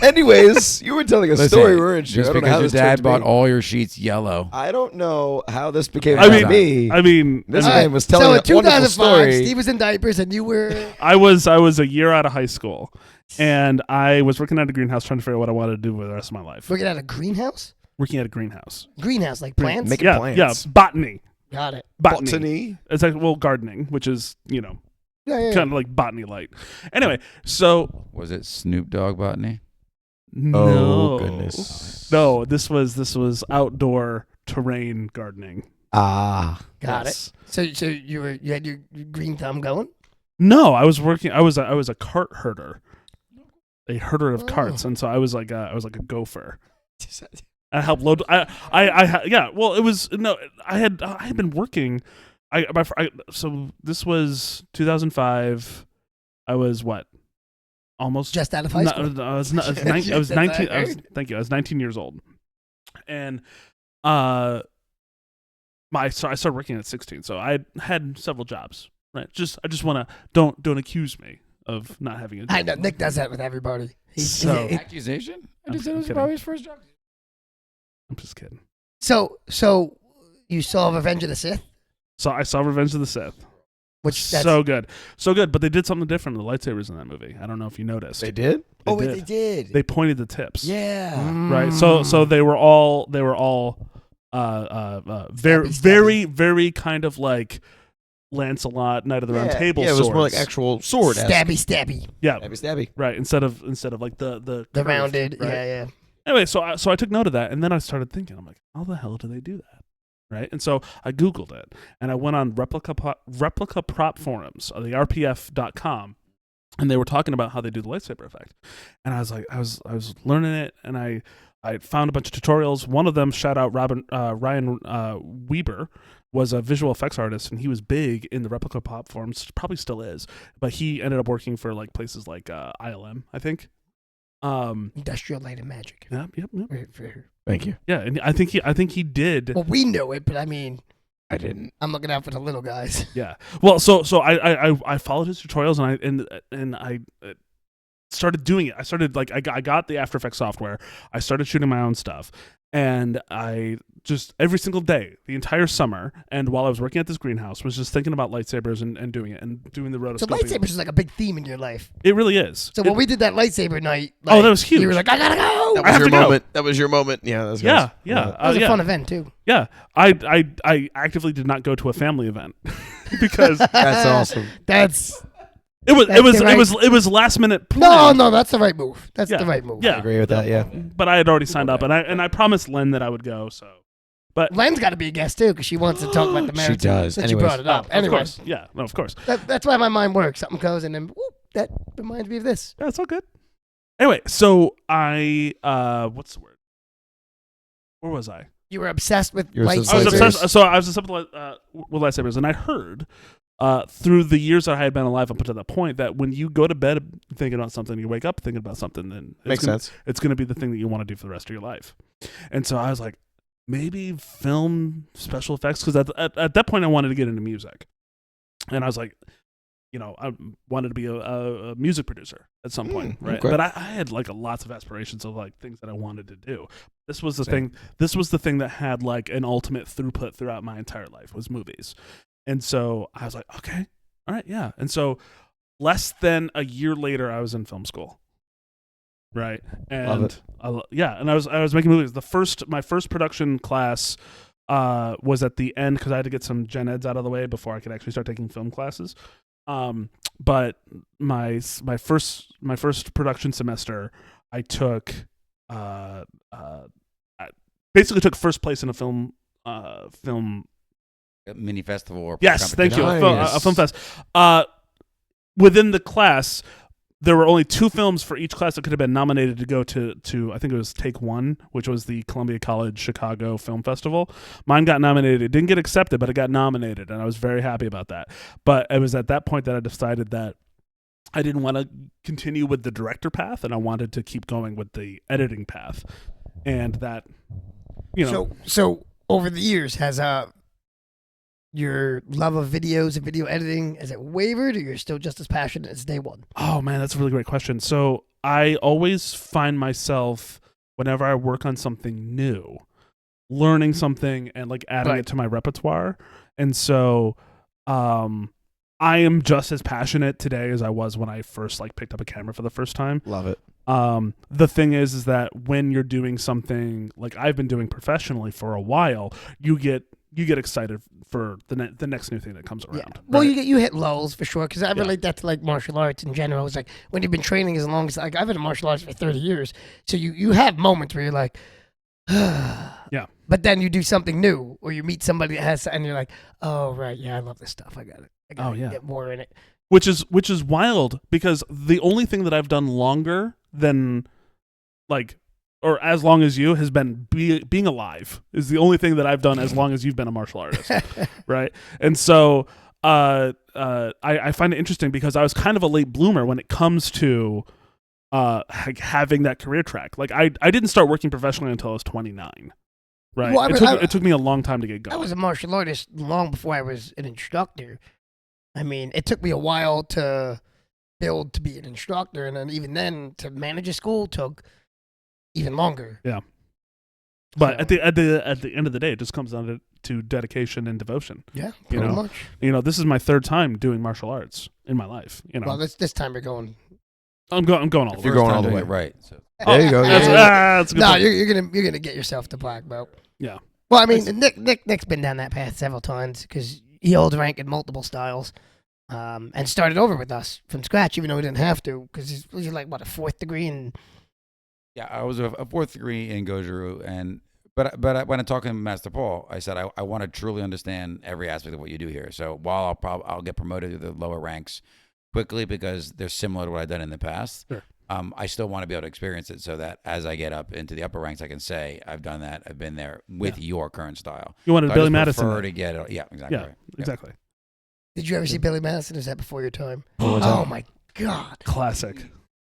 [SPEAKER 1] Anyways, you were telling a story. We're in
[SPEAKER 4] Just
[SPEAKER 1] I don't know how
[SPEAKER 4] because
[SPEAKER 1] this
[SPEAKER 4] your dad
[SPEAKER 1] turned
[SPEAKER 4] bought
[SPEAKER 1] me.
[SPEAKER 4] all your sheets yellow.
[SPEAKER 1] I don't know how this became
[SPEAKER 3] I
[SPEAKER 1] about
[SPEAKER 3] mean,
[SPEAKER 1] me. This
[SPEAKER 2] All
[SPEAKER 1] man
[SPEAKER 2] right,
[SPEAKER 1] was telling
[SPEAKER 2] so
[SPEAKER 1] a
[SPEAKER 2] in
[SPEAKER 1] wonderful
[SPEAKER 2] 2005,
[SPEAKER 1] story.
[SPEAKER 2] Steve was in diapers and you were.
[SPEAKER 3] I was a year out of high school, and I was working at a greenhouse trying to figure out what I wanted to do with the rest of my life.
[SPEAKER 2] Working at a greenhouse?
[SPEAKER 3] Working at a greenhouse.
[SPEAKER 2] Greenhouse, like plants?
[SPEAKER 1] Making
[SPEAKER 3] Yeah,
[SPEAKER 1] plants.
[SPEAKER 3] yeah, botany.
[SPEAKER 2] Got it.
[SPEAKER 3] Botany. It's like gardening, which is
[SPEAKER 2] Yeah,
[SPEAKER 3] kind of like botany light. Anyway, so
[SPEAKER 4] Was it Snoop Dogg botany?
[SPEAKER 3] no,
[SPEAKER 1] Oh, goodness.
[SPEAKER 3] no. This was outdoor terrain gardening.
[SPEAKER 1] Ah.
[SPEAKER 2] Got
[SPEAKER 3] Yes.
[SPEAKER 2] it. So you had your green thumb going?
[SPEAKER 3] No, I was working. I was a cart herder, a herder of carts, and so I was like a gopher. I helped load. Yeah. Well, it was no. I had been working. So this was 2005. I was what? Almost
[SPEAKER 2] Just out of high school?
[SPEAKER 3] No, I was 19. I was
[SPEAKER 2] That's
[SPEAKER 3] 19.
[SPEAKER 2] what I heard.
[SPEAKER 3] Thank you. I was 19 years old, and I started working at 16. So I had several jobs. Right. I just want to don't accuse me of not having a job.
[SPEAKER 2] I know. Nick does that with everybody.
[SPEAKER 3] So-
[SPEAKER 4] Accusation? I
[SPEAKER 3] I'm
[SPEAKER 4] just said it was
[SPEAKER 3] kidding.
[SPEAKER 4] probably his first job.
[SPEAKER 3] I'm just kidding.
[SPEAKER 2] So you saw Revenge of the Sith?
[SPEAKER 3] So I saw Revenge of the Sith. So good. But they did something different with the lightsabers in that movie. I don't know if you noticed.
[SPEAKER 1] They did?
[SPEAKER 4] They did.
[SPEAKER 3] They pointed the tips.
[SPEAKER 4] Yeah.
[SPEAKER 3] Right. So they were all very very kind of like Lancelot, Knight of the Round Table.
[SPEAKER 1] Yeah, it was
[SPEAKER 3] swords.
[SPEAKER 1] more like actual sword.
[SPEAKER 2] Stabby.
[SPEAKER 3] Yeah.
[SPEAKER 1] Stabby.
[SPEAKER 3] Right. Instead of like the curve,
[SPEAKER 2] rounded.
[SPEAKER 3] right?
[SPEAKER 2] Yeah.
[SPEAKER 3] Anyway, so I took note of that, and then I started thinking, I'm like, how the hell do they do that? Right. And so I Googled it, and I went on replica prop forums, the rpf.com, and they were talking about how they do the lightsaber effect. And I was like, I was learning it, and I found a bunch of tutorials. One of them, shout out Ryan Weber, was a visual effects artist, and he was big in the replica prop forums, probably still is, but he ended up working for like places like ILM, I think.
[SPEAKER 2] Industrial Light and Magic.
[SPEAKER 3] Yep.
[SPEAKER 1] Thank you.
[SPEAKER 3] Yeah, and I think he did.
[SPEAKER 2] Well, we know it, but I mean,
[SPEAKER 1] I didn't.
[SPEAKER 2] I'm looking out for the little guys.
[SPEAKER 3] Yeah. Well, so I followed his tutorials, and I started doing it. I started like I got the After Effects software. I started shooting my own stuff, and I just every single day, the entire summer, and while I was working at this greenhouse, was just thinking about lightsabers and doing it and doing the rotoscoping.
[SPEAKER 2] So lightsabers is like a big theme in your life.
[SPEAKER 3] It really is.
[SPEAKER 2] So when we did that lightsaber night,
[SPEAKER 3] that was huge.
[SPEAKER 2] You were like, I gotta go.
[SPEAKER 1] That was your moment. That was your moment. Yeah. That was
[SPEAKER 3] yeah.
[SPEAKER 2] That was a fun event too.
[SPEAKER 3] Yeah. I actively did not go to a family event because
[SPEAKER 1] That's awesome.
[SPEAKER 3] it was last minute plan.
[SPEAKER 2] No, that's the right move. That's the right move.
[SPEAKER 3] Yeah.
[SPEAKER 1] I agree with that. Yeah.
[SPEAKER 3] But I had already signed up, and I promised Len that I would go. So, but
[SPEAKER 2] Len's got to be a guest too because she wants to talk about the marriage.
[SPEAKER 1] She does.
[SPEAKER 2] Since you brought it up.
[SPEAKER 3] Of course. Yeah. No, of course.
[SPEAKER 2] That's why my mind works. Something goes and then whoop, that reminds me of this.
[SPEAKER 3] Yeah, it's all good. Anyway, so I what's the word? Where was I?
[SPEAKER 2] You were obsessed with
[SPEAKER 1] You were
[SPEAKER 2] lightsabers.
[SPEAKER 1] obsessed
[SPEAKER 3] I was obsessed. So I was obsessed with lightsabers, and I heard through the years that I had been alive up until that point that when you go to bed thinking about something, you wake up thinking about something, then
[SPEAKER 1] Makes sense.
[SPEAKER 3] It's going to be the thing that you want to do for the rest of your life. And so I was like, maybe film special effects, because at that point I wanted to get into music, and I was like, I wanted to be a music producer at some point, right?
[SPEAKER 1] Okay.
[SPEAKER 3] But I had like lots of aspirations of like things that I wanted to do. This was the thing. This was the thing that had like an ultimate throughput throughout my entire life was movies. And so I was like, okay, all right, yeah. And so less than a year later, I was in film school, right? And
[SPEAKER 1] Love it.
[SPEAKER 3] and I was making movies. My first production class was at the end because I had to get some gen eds out of the way before I could actually start taking film classes. But my first production semester, I took I basically took first place in a film
[SPEAKER 4] mini festival or
[SPEAKER 3] yes, thank you,
[SPEAKER 1] Nice.
[SPEAKER 3] a film fest. Within the class, there were only 2 films for each class that could have been nominated to go to I think it was Take One, which was the Columbia College Chicago Film Festival. Mine got nominated. It didn't get accepted, but it got nominated, and I was very happy about that. But it was at that point that I decided that I didn't want to continue with the director path, and I wanted to keep going with the editing path. And that,
[SPEAKER 2] So over the years, has your love of videos and video editing, has it wavered, or you're still just as passionate as day one?
[SPEAKER 3] Oh man, that's a really great question. So I always find myself, whenever I work on something new, learning something and like adding it to my repertoire. And so I am just as passionate today as I was when I first like picked up a camera for the first time.
[SPEAKER 1] Love it.
[SPEAKER 3] The thing is that when you're doing something like I've been doing professionally for a while, you get excited for the next new thing that comes around.
[SPEAKER 2] Yeah. Well,
[SPEAKER 3] right?
[SPEAKER 2] you hit lulls for sure, because I relate that to like martial arts in general. It's like when you've been training as long as like I've been in martial arts for 30 years, so you have moments where you're like,
[SPEAKER 3] yeah.
[SPEAKER 2] But then you do something new, or you meet somebody that has, and you're like, oh right, yeah, I love this stuff. I got it. I got to get more in it.
[SPEAKER 3] Which is wild, because the only thing that I've done longer than like, or as long as you, has been being alive. Is the only thing that I've done as long as you've been a martial artist, right? And so I find it interesting because I was kind of a late bloomer when it comes to having that career track. Like I didn't start working professionally until I was 29, right?
[SPEAKER 2] Well,
[SPEAKER 3] it took me a long time to get going.
[SPEAKER 2] I was a martial artist long before I was an instructor. I mean, it took me a while to build to be an instructor, and then even then to manage a school took even longer.
[SPEAKER 3] Yeah. But at the end of the day, it just comes down to dedication and devotion.
[SPEAKER 2] Yeah,
[SPEAKER 3] You
[SPEAKER 2] pretty
[SPEAKER 3] know?
[SPEAKER 2] much.
[SPEAKER 3] This is my third time doing martial arts in my life.
[SPEAKER 2] Well, this time you're going.
[SPEAKER 3] I'm going all the
[SPEAKER 1] You're
[SPEAKER 3] way.
[SPEAKER 1] going all the way.
[SPEAKER 4] right. So
[SPEAKER 1] There you go.
[SPEAKER 3] That's,
[SPEAKER 1] Yeah.
[SPEAKER 3] that's a good
[SPEAKER 2] No,
[SPEAKER 3] point.
[SPEAKER 2] you're gonna get yourself to black belt.
[SPEAKER 3] Yeah.
[SPEAKER 2] Well, I mean, Nick's been down that path several times because he holds rank in multiple styles, and started over with us from scratch, even though he didn't have to, because he's like what, a 4th degree in.
[SPEAKER 4] yeah, I was a 4th degree in Goju, but when I talked to Master Paul, I said I want to truly understand every aspect of what you do here. So while I'll get promoted to the lower ranks quickly because they're similar to what I've done in the past.
[SPEAKER 3] Sure.
[SPEAKER 4] I still want to be able to experience it so that as I get up into the upper ranks, I can say I've done that. I've been there with your current style.
[SPEAKER 3] You wanted
[SPEAKER 4] So
[SPEAKER 3] Billy
[SPEAKER 4] I just
[SPEAKER 3] Madison.
[SPEAKER 4] prefer to get it. Yeah, exactly.
[SPEAKER 3] Yeah,
[SPEAKER 4] Right. Yep.
[SPEAKER 3] exactly.
[SPEAKER 2] Did you ever see Billy Madison? Is that before your time?
[SPEAKER 1] What was
[SPEAKER 2] Oh
[SPEAKER 1] that?
[SPEAKER 2] my God!
[SPEAKER 3] Classic.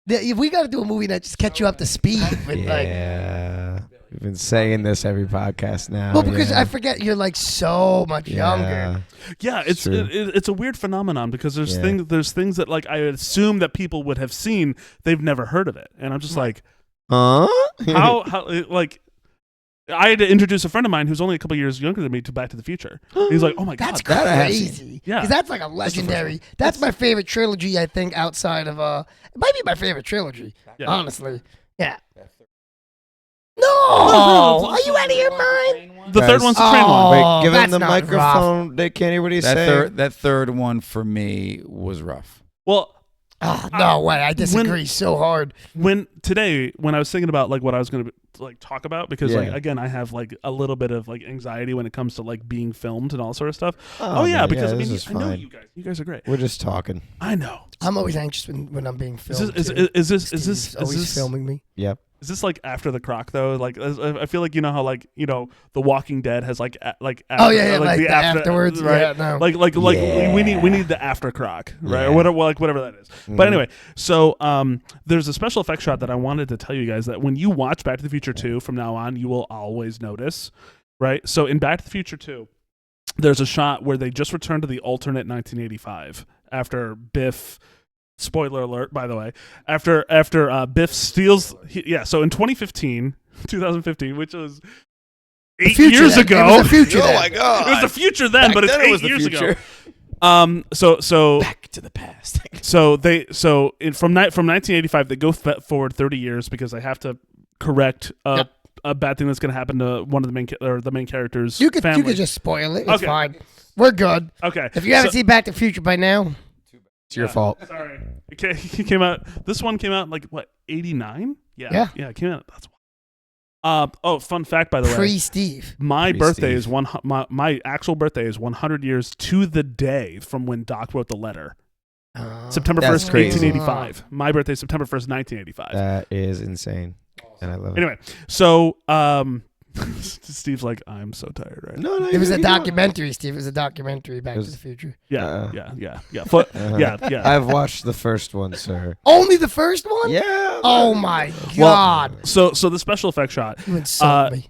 [SPEAKER 2] We got to do a movie that just catch you up to speed. With, like,
[SPEAKER 1] Yeah. We've been saying this every podcast now.
[SPEAKER 2] well, because
[SPEAKER 1] yeah.
[SPEAKER 2] I forget you're like so much younger.
[SPEAKER 3] Yeah,
[SPEAKER 1] It's
[SPEAKER 3] it's
[SPEAKER 1] true.
[SPEAKER 3] it's a weird phenomenon because there's
[SPEAKER 1] Yeah.
[SPEAKER 3] things that like I assume that people would have seen, they've never heard of it, and I'm just like,
[SPEAKER 1] Huh?
[SPEAKER 3] how like. I had to introduce a friend of mine who's only a couple years younger than me to Back to the Future. He's like, "Oh my god,
[SPEAKER 2] That's
[SPEAKER 1] that I have
[SPEAKER 2] crazy.
[SPEAKER 3] Yeah.
[SPEAKER 2] Because that's like a legendary. That's my favorite trilogy. I think outside of it might be my favorite trilogy.
[SPEAKER 3] Yeah.
[SPEAKER 2] Honestly, yeah.
[SPEAKER 3] No,
[SPEAKER 2] No, are you out of your mind?
[SPEAKER 3] The third
[SPEAKER 1] Guys.
[SPEAKER 3] one's the train one."
[SPEAKER 1] Wait, give him
[SPEAKER 2] that's
[SPEAKER 1] the
[SPEAKER 2] not
[SPEAKER 1] microphone. They can't hear what he's saying.
[SPEAKER 4] That third one for me was rough.
[SPEAKER 3] Well,
[SPEAKER 2] Oh, no way. I disagree so hard.
[SPEAKER 3] when I was thinking about like what I was going to like talk about, because like
[SPEAKER 1] Yeah.
[SPEAKER 3] again I have like a little bit of like anxiety when it comes to like being filmed and all sort of stuff.
[SPEAKER 1] Oh,
[SPEAKER 3] Oh, yeah,
[SPEAKER 1] man,
[SPEAKER 3] because
[SPEAKER 1] yeah,
[SPEAKER 3] I mean
[SPEAKER 1] this is
[SPEAKER 3] I know
[SPEAKER 1] fine.
[SPEAKER 3] you guys are great.
[SPEAKER 1] We're just talking.
[SPEAKER 3] I know.
[SPEAKER 2] I'm always anxious when I'm being
[SPEAKER 3] Is
[SPEAKER 2] filmed.
[SPEAKER 3] this
[SPEAKER 2] too.
[SPEAKER 3] is
[SPEAKER 2] Steve's always
[SPEAKER 3] this
[SPEAKER 2] filming me.
[SPEAKER 1] Yep.
[SPEAKER 3] is this like after the croc though? Like I feel like you know how like The Walking Dead has like like
[SPEAKER 2] Oh
[SPEAKER 3] after,
[SPEAKER 2] yeah, like the afterwards.
[SPEAKER 3] right?
[SPEAKER 2] Yeah, no.
[SPEAKER 3] Like
[SPEAKER 1] Yeah.
[SPEAKER 3] we need the after croc, right?
[SPEAKER 1] Yeah.
[SPEAKER 3] Or whatever that is.
[SPEAKER 1] Mhm.
[SPEAKER 3] But anyway, so there's a special effects shot that I wanted to tell you guys that when you watch Back to the Future 2 from now on, you will always notice, right? So in Back to the Future 2, there's a shot where they just returned to the alternate 1985 after Biff. Spoiler alert, by the way. After Biff steals, so in 2015, which was
[SPEAKER 2] The
[SPEAKER 3] 8
[SPEAKER 2] future
[SPEAKER 3] years
[SPEAKER 2] then.
[SPEAKER 3] ago.
[SPEAKER 2] It was the future.
[SPEAKER 1] Oh
[SPEAKER 2] then.
[SPEAKER 1] my god!
[SPEAKER 3] It was the future then,
[SPEAKER 1] Back
[SPEAKER 3] but it's
[SPEAKER 1] then
[SPEAKER 3] 8
[SPEAKER 1] it was the
[SPEAKER 3] years
[SPEAKER 1] future.
[SPEAKER 3] ago. So
[SPEAKER 1] Back to the past.
[SPEAKER 3] from 1985 they go forward 30 years because they have to correct a bad thing that's going to happen to one of the main characters'
[SPEAKER 2] You could
[SPEAKER 3] family.
[SPEAKER 2] just spoil it. It's
[SPEAKER 3] Okay.
[SPEAKER 2] fine. We're good.
[SPEAKER 3] Okay.
[SPEAKER 2] If you haven't seen Back to the Future by now,
[SPEAKER 1] It's your fault.
[SPEAKER 3] Sorry. Okay, it came out. This one came out like what, 89?
[SPEAKER 2] Yeah.
[SPEAKER 3] Yeah, it came out. That's fun fact by the way.
[SPEAKER 2] pre-Steve.
[SPEAKER 3] My
[SPEAKER 1] Pre
[SPEAKER 3] birthday
[SPEAKER 1] Steve.
[SPEAKER 3] is my actual birthday is 100 years to the day from when Doc wrote the letter. September
[SPEAKER 1] That's
[SPEAKER 3] 1st,
[SPEAKER 1] crazy.
[SPEAKER 3] 1885. My birthday is September 1st, 1985.
[SPEAKER 1] That is insane, and I love it.
[SPEAKER 3] Anyway, so Steve's like, I'm so tired right now.
[SPEAKER 1] No,
[SPEAKER 2] It was a
[SPEAKER 1] you know.
[SPEAKER 2] documentary, Steve. It was a documentary, Back
[SPEAKER 1] It was-
[SPEAKER 2] to the Future.
[SPEAKER 3] Yeah,
[SPEAKER 1] Uh-uh.
[SPEAKER 3] yeah.
[SPEAKER 1] Uh-huh.
[SPEAKER 3] Yeah.
[SPEAKER 1] I've watched the first one, sir.
[SPEAKER 2] Only the first one?
[SPEAKER 1] Yeah.
[SPEAKER 2] Oh my
[SPEAKER 3] Well,
[SPEAKER 2] God.
[SPEAKER 3] So the special effect shot.
[SPEAKER 2] You insult me.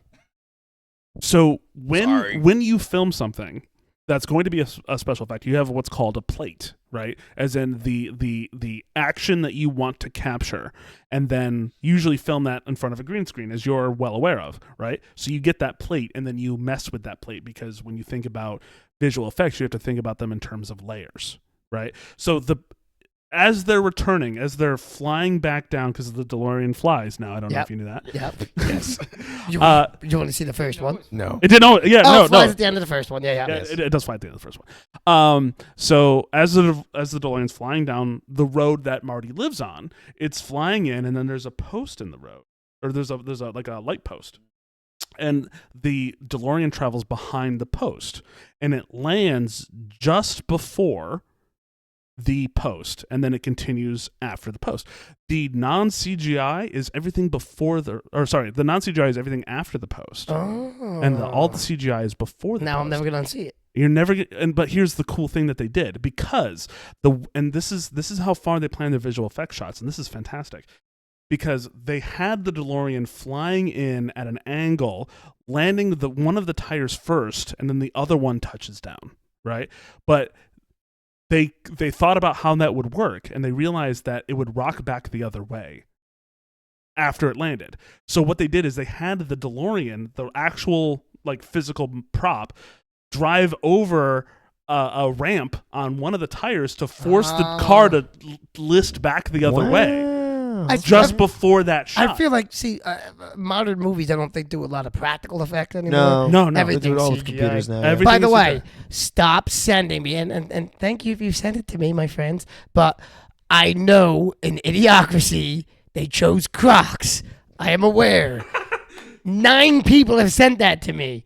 [SPEAKER 3] So
[SPEAKER 1] Sorry.
[SPEAKER 3] when you film something that's going to be a special effect, you have what's called a plate, right? As in the action that you want to capture, and then usually film that in front of a green screen, as you're well aware of, right? So you get that plate, and then you mess with that plate, because when you think about visual effects, you have to think about them in terms of layers, right? So as they're returning, as they're flying back down, because the DeLorean flies now. I don't know
[SPEAKER 2] Yep.
[SPEAKER 3] if you knew that.
[SPEAKER 2] Yep.
[SPEAKER 1] Yes.
[SPEAKER 2] You
[SPEAKER 3] Uh,
[SPEAKER 2] want to see the first one?
[SPEAKER 1] No.
[SPEAKER 3] It did no, yeah,
[SPEAKER 2] Oh,
[SPEAKER 3] no,
[SPEAKER 2] it flies
[SPEAKER 3] no.
[SPEAKER 2] at the end of the first one. Yeah.
[SPEAKER 3] Yeah, it does fly at the end of the first one. So as the DeLorean's flying down the road that Marty lives on, it's flying in, and then there's a post in the road, or there's a like a light post, and the DeLorean travels behind the post, and it lands just before the post, and then it continues after the post. The non-CGI is everything before the non-CGI is everything after the post.
[SPEAKER 2] Oh.
[SPEAKER 3] And all the CGI is before the
[SPEAKER 2] Now
[SPEAKER 3] post.
[SPEAKER 2] I'm never going to see it.
[SPEAKER 3] You're never but here's the cool thing that they did, because this is how far they plan their visual effects shots, and this is fantastic. Because they had the DeLorean flying in at an angle, landing one of the tires first, and then the other one touches down, right? But they thought about how that would work, and they realized that it would rock back the other way after it landed. So what they did is they had the DeLorean, the actual like physical prop, drive over a ramp on one of the tires to force the car to list back the other way. Just before that shot.
[SPEAKER 2] I feel like, modern movies, I don't think do a lot of practical effects anymore.
[SPEAKER 3] No.
[SPEAKER 1] They do
[SPEAKER 2] Everything
[SPEAKER 1] it all with
[SPEAKER 2] CGI.
[SPEAKER 1] computers now.
[SPEAKER 3] Everything
[SPEAKER 2] By the
[SPEAKER 3] is
[SPEAKER 2] way,
[SPEAKER 3] CGI.
[SPEAKER 2] stop sending me, and thank you if you sent it to me, my friends, but I know in Idiocracy, they chose Crocs. I am aware. 9 people have sent that to me.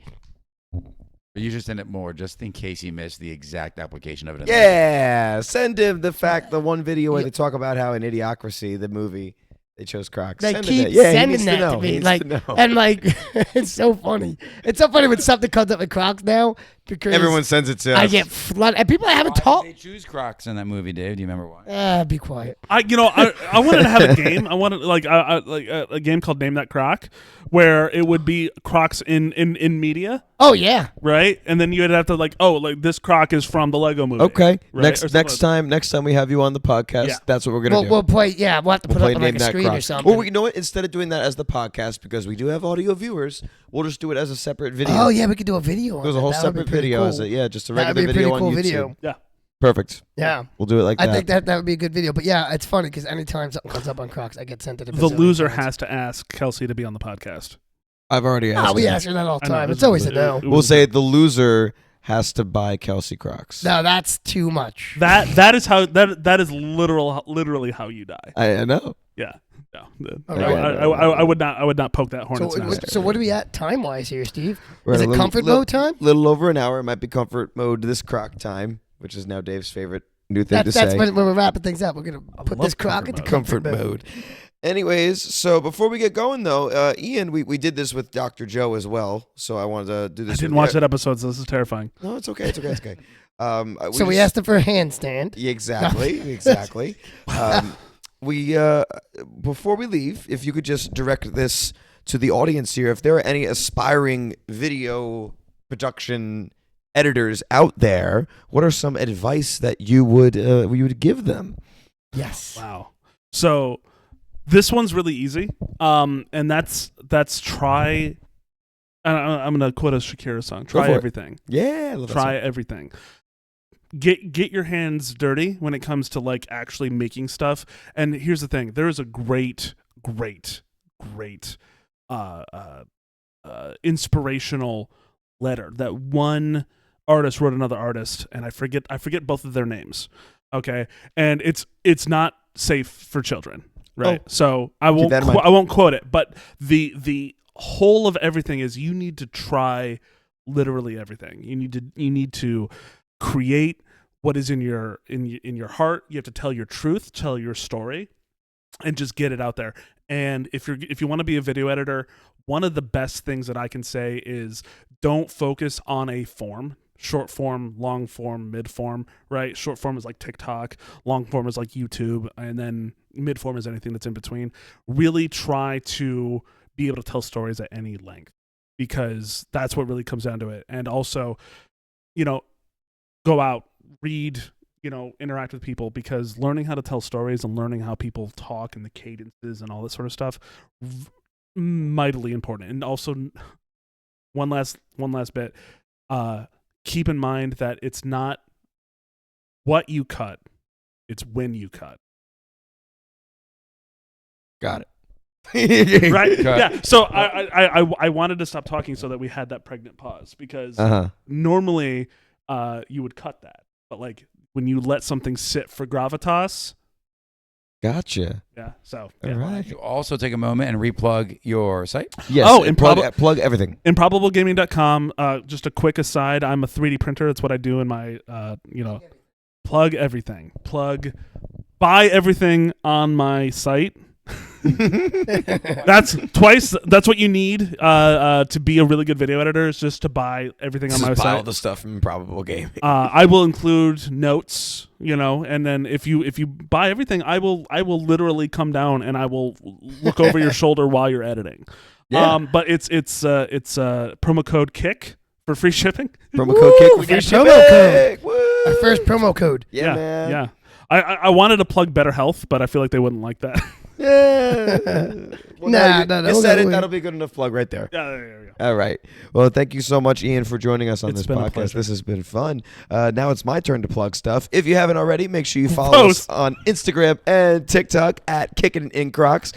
[SPEAKER 4] But you should send it more just in case he missed the exact application of it.
[SPEAKER 1] Yeah, send him the one video where they talk about how in Idiocracy, the movie, they chose Crocs.
[SPEAKER 2] They
[SPEAKER 1] Send
[SPEAKER 2] keep
[SPEAKER 1] him that. Yeah, he
[SPEAKER 2] sending
[SPEAKER 1] needs
[SPEAKER 2] that
[SPEAKER 1] know.
[SPEAKER 2] to
[SPEAKER 1] He
[SPEAKER 2] me,
[SPEAKER 1] needs
[SPEAKER 2] like,
[SPEAKER 1] to know.
[SPEAKER 2] and like, it's so funny. It's so funny when something comes up with Crocs now because
[SPEAKER 1] Everyone sends it to us.
[SPEAKER 2] I get flooded, and people I haven't
[SPEAKER 4] Why
[SPEAKER 2] talked.
[SPEAKER 4] did they choose Crocs in that movie, Dave? Do you remember why?
[SPEAKER 2] Be quiet.
[SPEAKER 3] I wanted to have a game. I wanted like a game called Name That Croc, where it would be Crocs in media,
[SPEAKER 2] Oh yeah,
[SPEAKER 3] right? And then you'd have to like this Croc is from the Lego movie.
[SPEAKER 1] Okay.
[SPEAKER 3] Right? Or
[SPEAKER 1] Next time we have you on the podcast,
[SPEAKER 3] Yeah.
[SPEAKER 1] that's what we're gonna do.
[SPEAKER 2] we'll play. Yeah, we'll have to
[SPEAKER 1] We'll
[SPEAKER 2] put
[SPEAKER 1] play
[SPEAKER 2] up on like
[SPEAKER 1] Name
[SPEAKER 2] a
[SPEAKER 1] That
[SPEAKER 2] screen or
[SPEAKER 1] Crocs.
[SPEAKER 2] something.
[SPEAKER 1] Or you know what? Instead of doing that as the podcast, because we do have audio viewers, we'll just do it as a separate video.
[SPEAKER 2] Oh yeah, we could do a video. On
[SPEAKER 1] There's a
[SPEAKER 2] that.
[SPEAKER 1] whole
[SPEAKER 2] That would be
[SPEAKER 1] separate
[SPEAKER 2] pretty
[SPEAKER 1] video
[SPEAKER 2] cool.
[SPEAKER 1] as just a
[SPEAKER 2] That would
[SPEAKER 1] regular
[SPEAKER 2] be a
[SPEAKER 1] video
[SPEAKER 2] pretty
[SPEAKER 1] on
[SPEAKER 2] cool
[SPEAKER 1] YouTube.
[SPEAKER 2] video.
[SPEAKER 3] Yeah.
[SPEAKER 1] Perfect.
[SPEAKER 2] Yeah,
[SPEAKER 1] We'll do it like that.
[SPEAKER 2] I think that would be a good video. But yeah, it's funny because anytime something comes up on Crocs, I get sent to the.
[SPEAKER 3] The loser has to ask Kelsey to be on the podcast.
[SPEAKER 1] I've already asked.
[SPEAKER 2] Oh, we
[SPEAKER 1] him.
[SPEAKER 2] ask her that all the
[SPEAKER 3] I know,
[SPEAKER 2] time.
[SPEAKER 3] it
[SPEAKER 2] It's
[SPEAKER 3] was-
[SPEAKER 2] always a
[SPEAKER 3] it-
[SPEAKER 2] no.
[SPEAKER 3] it
[SPEAKER 1] We'll
[SPEAKER 3] was-
[SPEAKER 1] say the loser has to buy Kelsey Crocs.
[SPEAKER 2] No, that's too much.
[SPEAKER 3] that is how that is literally how you die.
[SPEAKER 1] I know.
[SPEAKER 3] Yeah. No,
[SPEAKER 2] Okay.
[SPEAKER 3] I would not poke that hornet's
[SPEAKER 2] So,
[SPEAKER 3] nest.
[SPEAKER 2] so what are we at time wise here, Steve?
[SPEAKER 1] We're
[SPEAKER 2] Is
[SPEAKER 1] at
[SPEAKER 2] it
[SPEAKER 1] a little-
[SPEAKER 2] comfort
[SPEAKER 1] little-
[SPEAKER 2] mode time?
[SPEAKER 1] Little over an hour. It might be comfort mode this Croc time, which is now Dave's favorite new thing to
[SPEAKER 2] That's
[SPEAKER 1] say.
[SPEAKER 2] when we're wrapping things up. We're gonna put
[SPEAKER 3] love
[SPEAKER 2] this Croc
[SPEAKER 3] comfort
[SPEAKER 2] into
[SPEAKER 3] mode.
[SPEAKER 2] comfort
[SPEAKER 1] comfort
[SPEAKER 2] mode.
[SPEAKER 1] mode. Anyways, so before we get going though, Ian, we did this with Dr. Joe as well. So I wanted to do
[SPEAKER 3] I
[SPEAKER 1] this.
[SPEAKER 3] didn't
[SPEAKER 1] with-
[SPEAKER 3] watch that episode, so this is terrifying.
[SPEAKER 1] No, it's okay. It's okay. It's okay.
[SPEAKER 2] So we asked him for a handstand.
[SPEAKER 1] Yeah, exactly. We before we leave, if you could just direct this to the audience here, if there are any aspiring video production editors out there, what are some advice that you would give them?
[SPEAKER 2] Yes.
[SPEAKER 3] Wow. So this one's really easy, and that's try. I'm gonna quote a Shakira song.
[SPEAKER 1] Go
[SPEAKER 3] Try
[SPEAKER 1] for it.
[SPEAKER 3] everything.
[SPEAKER 1] Yeah, I love that
[SPEAKER 3] Try
[SPEAKER 1] song.
[SPEAKER 3] everything. Get your hands dirty when it comes to like actually making stuff. And here's the thing: there is a great inspirational letter that one artist wrote another artist, and I forget both of their names. Okay, and it's not safe for children, right?
[SPEAKER 1] Oh.
[SPEAKER 3] So I won't
[SPEAKER 1] that in mind.
[SPEAKER 3] I won't quote it, but the whole of everything is you need to try literally everything. You need to create what is in your heart. You have to tell your truth, tell your story, and just get it out there. And if you want to be a video editor, one of the best things that I can say is don't focus on a form. Short form, long form, mid form, right? Short form is like TikTok, long form is like YouTube, and then mid form is anything that's in between. Really try to be able to tell stories at any length, because that's what really comes down to it. And also, go out, read, interact with people, because learning how to tell stories and learning how people talk and the cadences and all that sort of stuff, mightily important. And also, one last bit, keep in mind that it's not what you cut, it's when you cut.
[SPEAKER 1] Got it.
[SPEAKER 3] Right?
[SPEAKER 4] Cut.
[SPEAKER 3] Yeah. So I wanted to stop talking so that we had that pregnant pause, because normally you would cut that, but like when you let something sit for gravitas,
[SPEAKER 1] Gotcha.
[SPEAKER 3] yeah. So
[SPEAKER 1] All
[SPEAKER 3] yeah.
[SPEAKER 1] right.
[SPEAKER 4] You also take a moment and replug your site.
[SPEAKER 1] Yes.
[SPEAKER 3] Oh,
[SPEAKER 1] and
[SPEAKER 3] and
[SPEAKER 1] plug everything.
[SPEAKER 3] Improbablegaming.com. Just a quick aside, I'm a 3D printer. That's what I do in my plug everything. Buy everything on my site. That's what you need to be a really good video editor, is just to buy everything on my
[SPEAKER 1] Just buy all
[SPEAKER 3] site.
[SPEAKER 1] the stuff from Improbable Gaming.
[SPEAKER 3] I will include notes, and then if you buy everything, I will literally come down and I will look over your shoulder while you're editing.
[SPEAKER 1] Yeah.
[SPEAKER 3] But it's promo code KICK for free shipping.
[SPEAKER 1] Promo code Kick
[SPEAKER 2] we
[SPEAKER 1] for
[SPEAKER 2] got
[SPEAKER 1] free
[SPEAKER 2] a promo
[SPEAKER 1] shipping.
[SPEAKER 2] Our
[SPEAKER 1] Woo!
[SPEAKER 2] first promo code.
[SPEAKER 1] Yeah, man.
[SPEAKER 3] Yeah. I wanted to plug Better Health, but I feel like they wouldn't like that.
[SPEAKER 1] Yeah. Well,
[SPEAKER 2] Nah,
[SPEAKER 1] you,
[SPEAKER 2] no,
[SPEAKER 1] you
[SPEAKER 2] we'll
[SPEAKER 1] said
[SPEAKER 2] go
[SPEAKER 1] it.
[SPEAKER 2] with-
[SPEAKER 1] That'll be a good enough plug right there.
[SPEAKER 3] Yeah, there we go.
[SPEAKER 1] All right. Well, thank you so much, Ian, for joining us on
[SPEAKER 3] It's
[SPEAKER 1] this
[SPEAKER 3] been a
[SPEAKER 1] podcast.
[SPEAKER 3] pleasure.
[SPEAKER 1] This has been fun. Now it's my turn to plug stuff. If you haven't already, make sure you follow us
[SPEAKER 3] Post.
[SPEAKER 1] on Instagram and TikTok at Kickin In Crocs,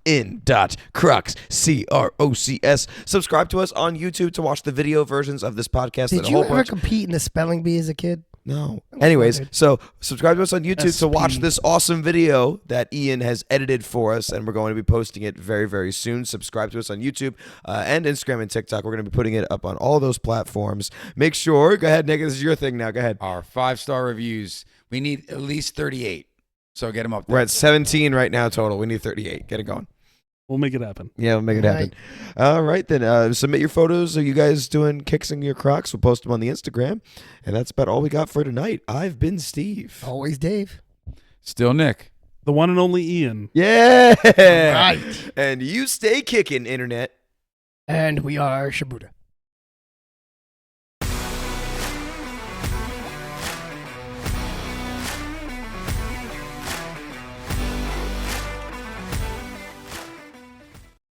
[SPEAKER 1] KICKIN.in.Crocs, CROCS. Subscribe to us on YouTube to watch the video versions of this podcast.
[SPEAKER 2] Did
[SPEAKER 1] and a
[SPEAKER 2] you
[SPEAKER 1] whole
[SPEAKER 2] ever
[SPEAKER 1] bunch.
[SPEAKER 2] compete in the spelling bee as a kid?
[SPEAKER 1] No. Anyways,
[SPEAKER 2] wondered.
[SPEAKER 1] so subscribe to us on YouTube to watch
[SPEAKER 3] SP.
[SPEAKER 1] this awesome video that Ian has edited for us, and we're going to be posting it very, very soon. Subscribe to us on YouTube and Instagram and TikTok. We're going to be putting it up on all those platforms. Make sure, go ahead, Nick, this is your thing now. Go ahead.
[SPEAKER 4] Our 5-star reviews. We need at least 38. So get them up there.
[SPEAKER 1] We're at 17 right now total. We need 38. Get it going.
[SPEAKER 3] We'll make it happen.
[SPEAKER 1] Yeah, we'll make it happen. All right, then. Submit your photos. Are you guys doing kicks in your Crocs? We'll post them on the Instagram. And that's about all we got for tonight. I've been Steve.
[SPEAKER 2] Always Dave.
[SPEAKER 4] Still Nick.
[SPEAKER 3] The one and only Ian.
[SPEAKER 1] Yeah.
[SPEAKER 2] Right.
[SPEAKER 1] And you stay kicking, Internet.
[SPEAKER 2] And we are Shibuda.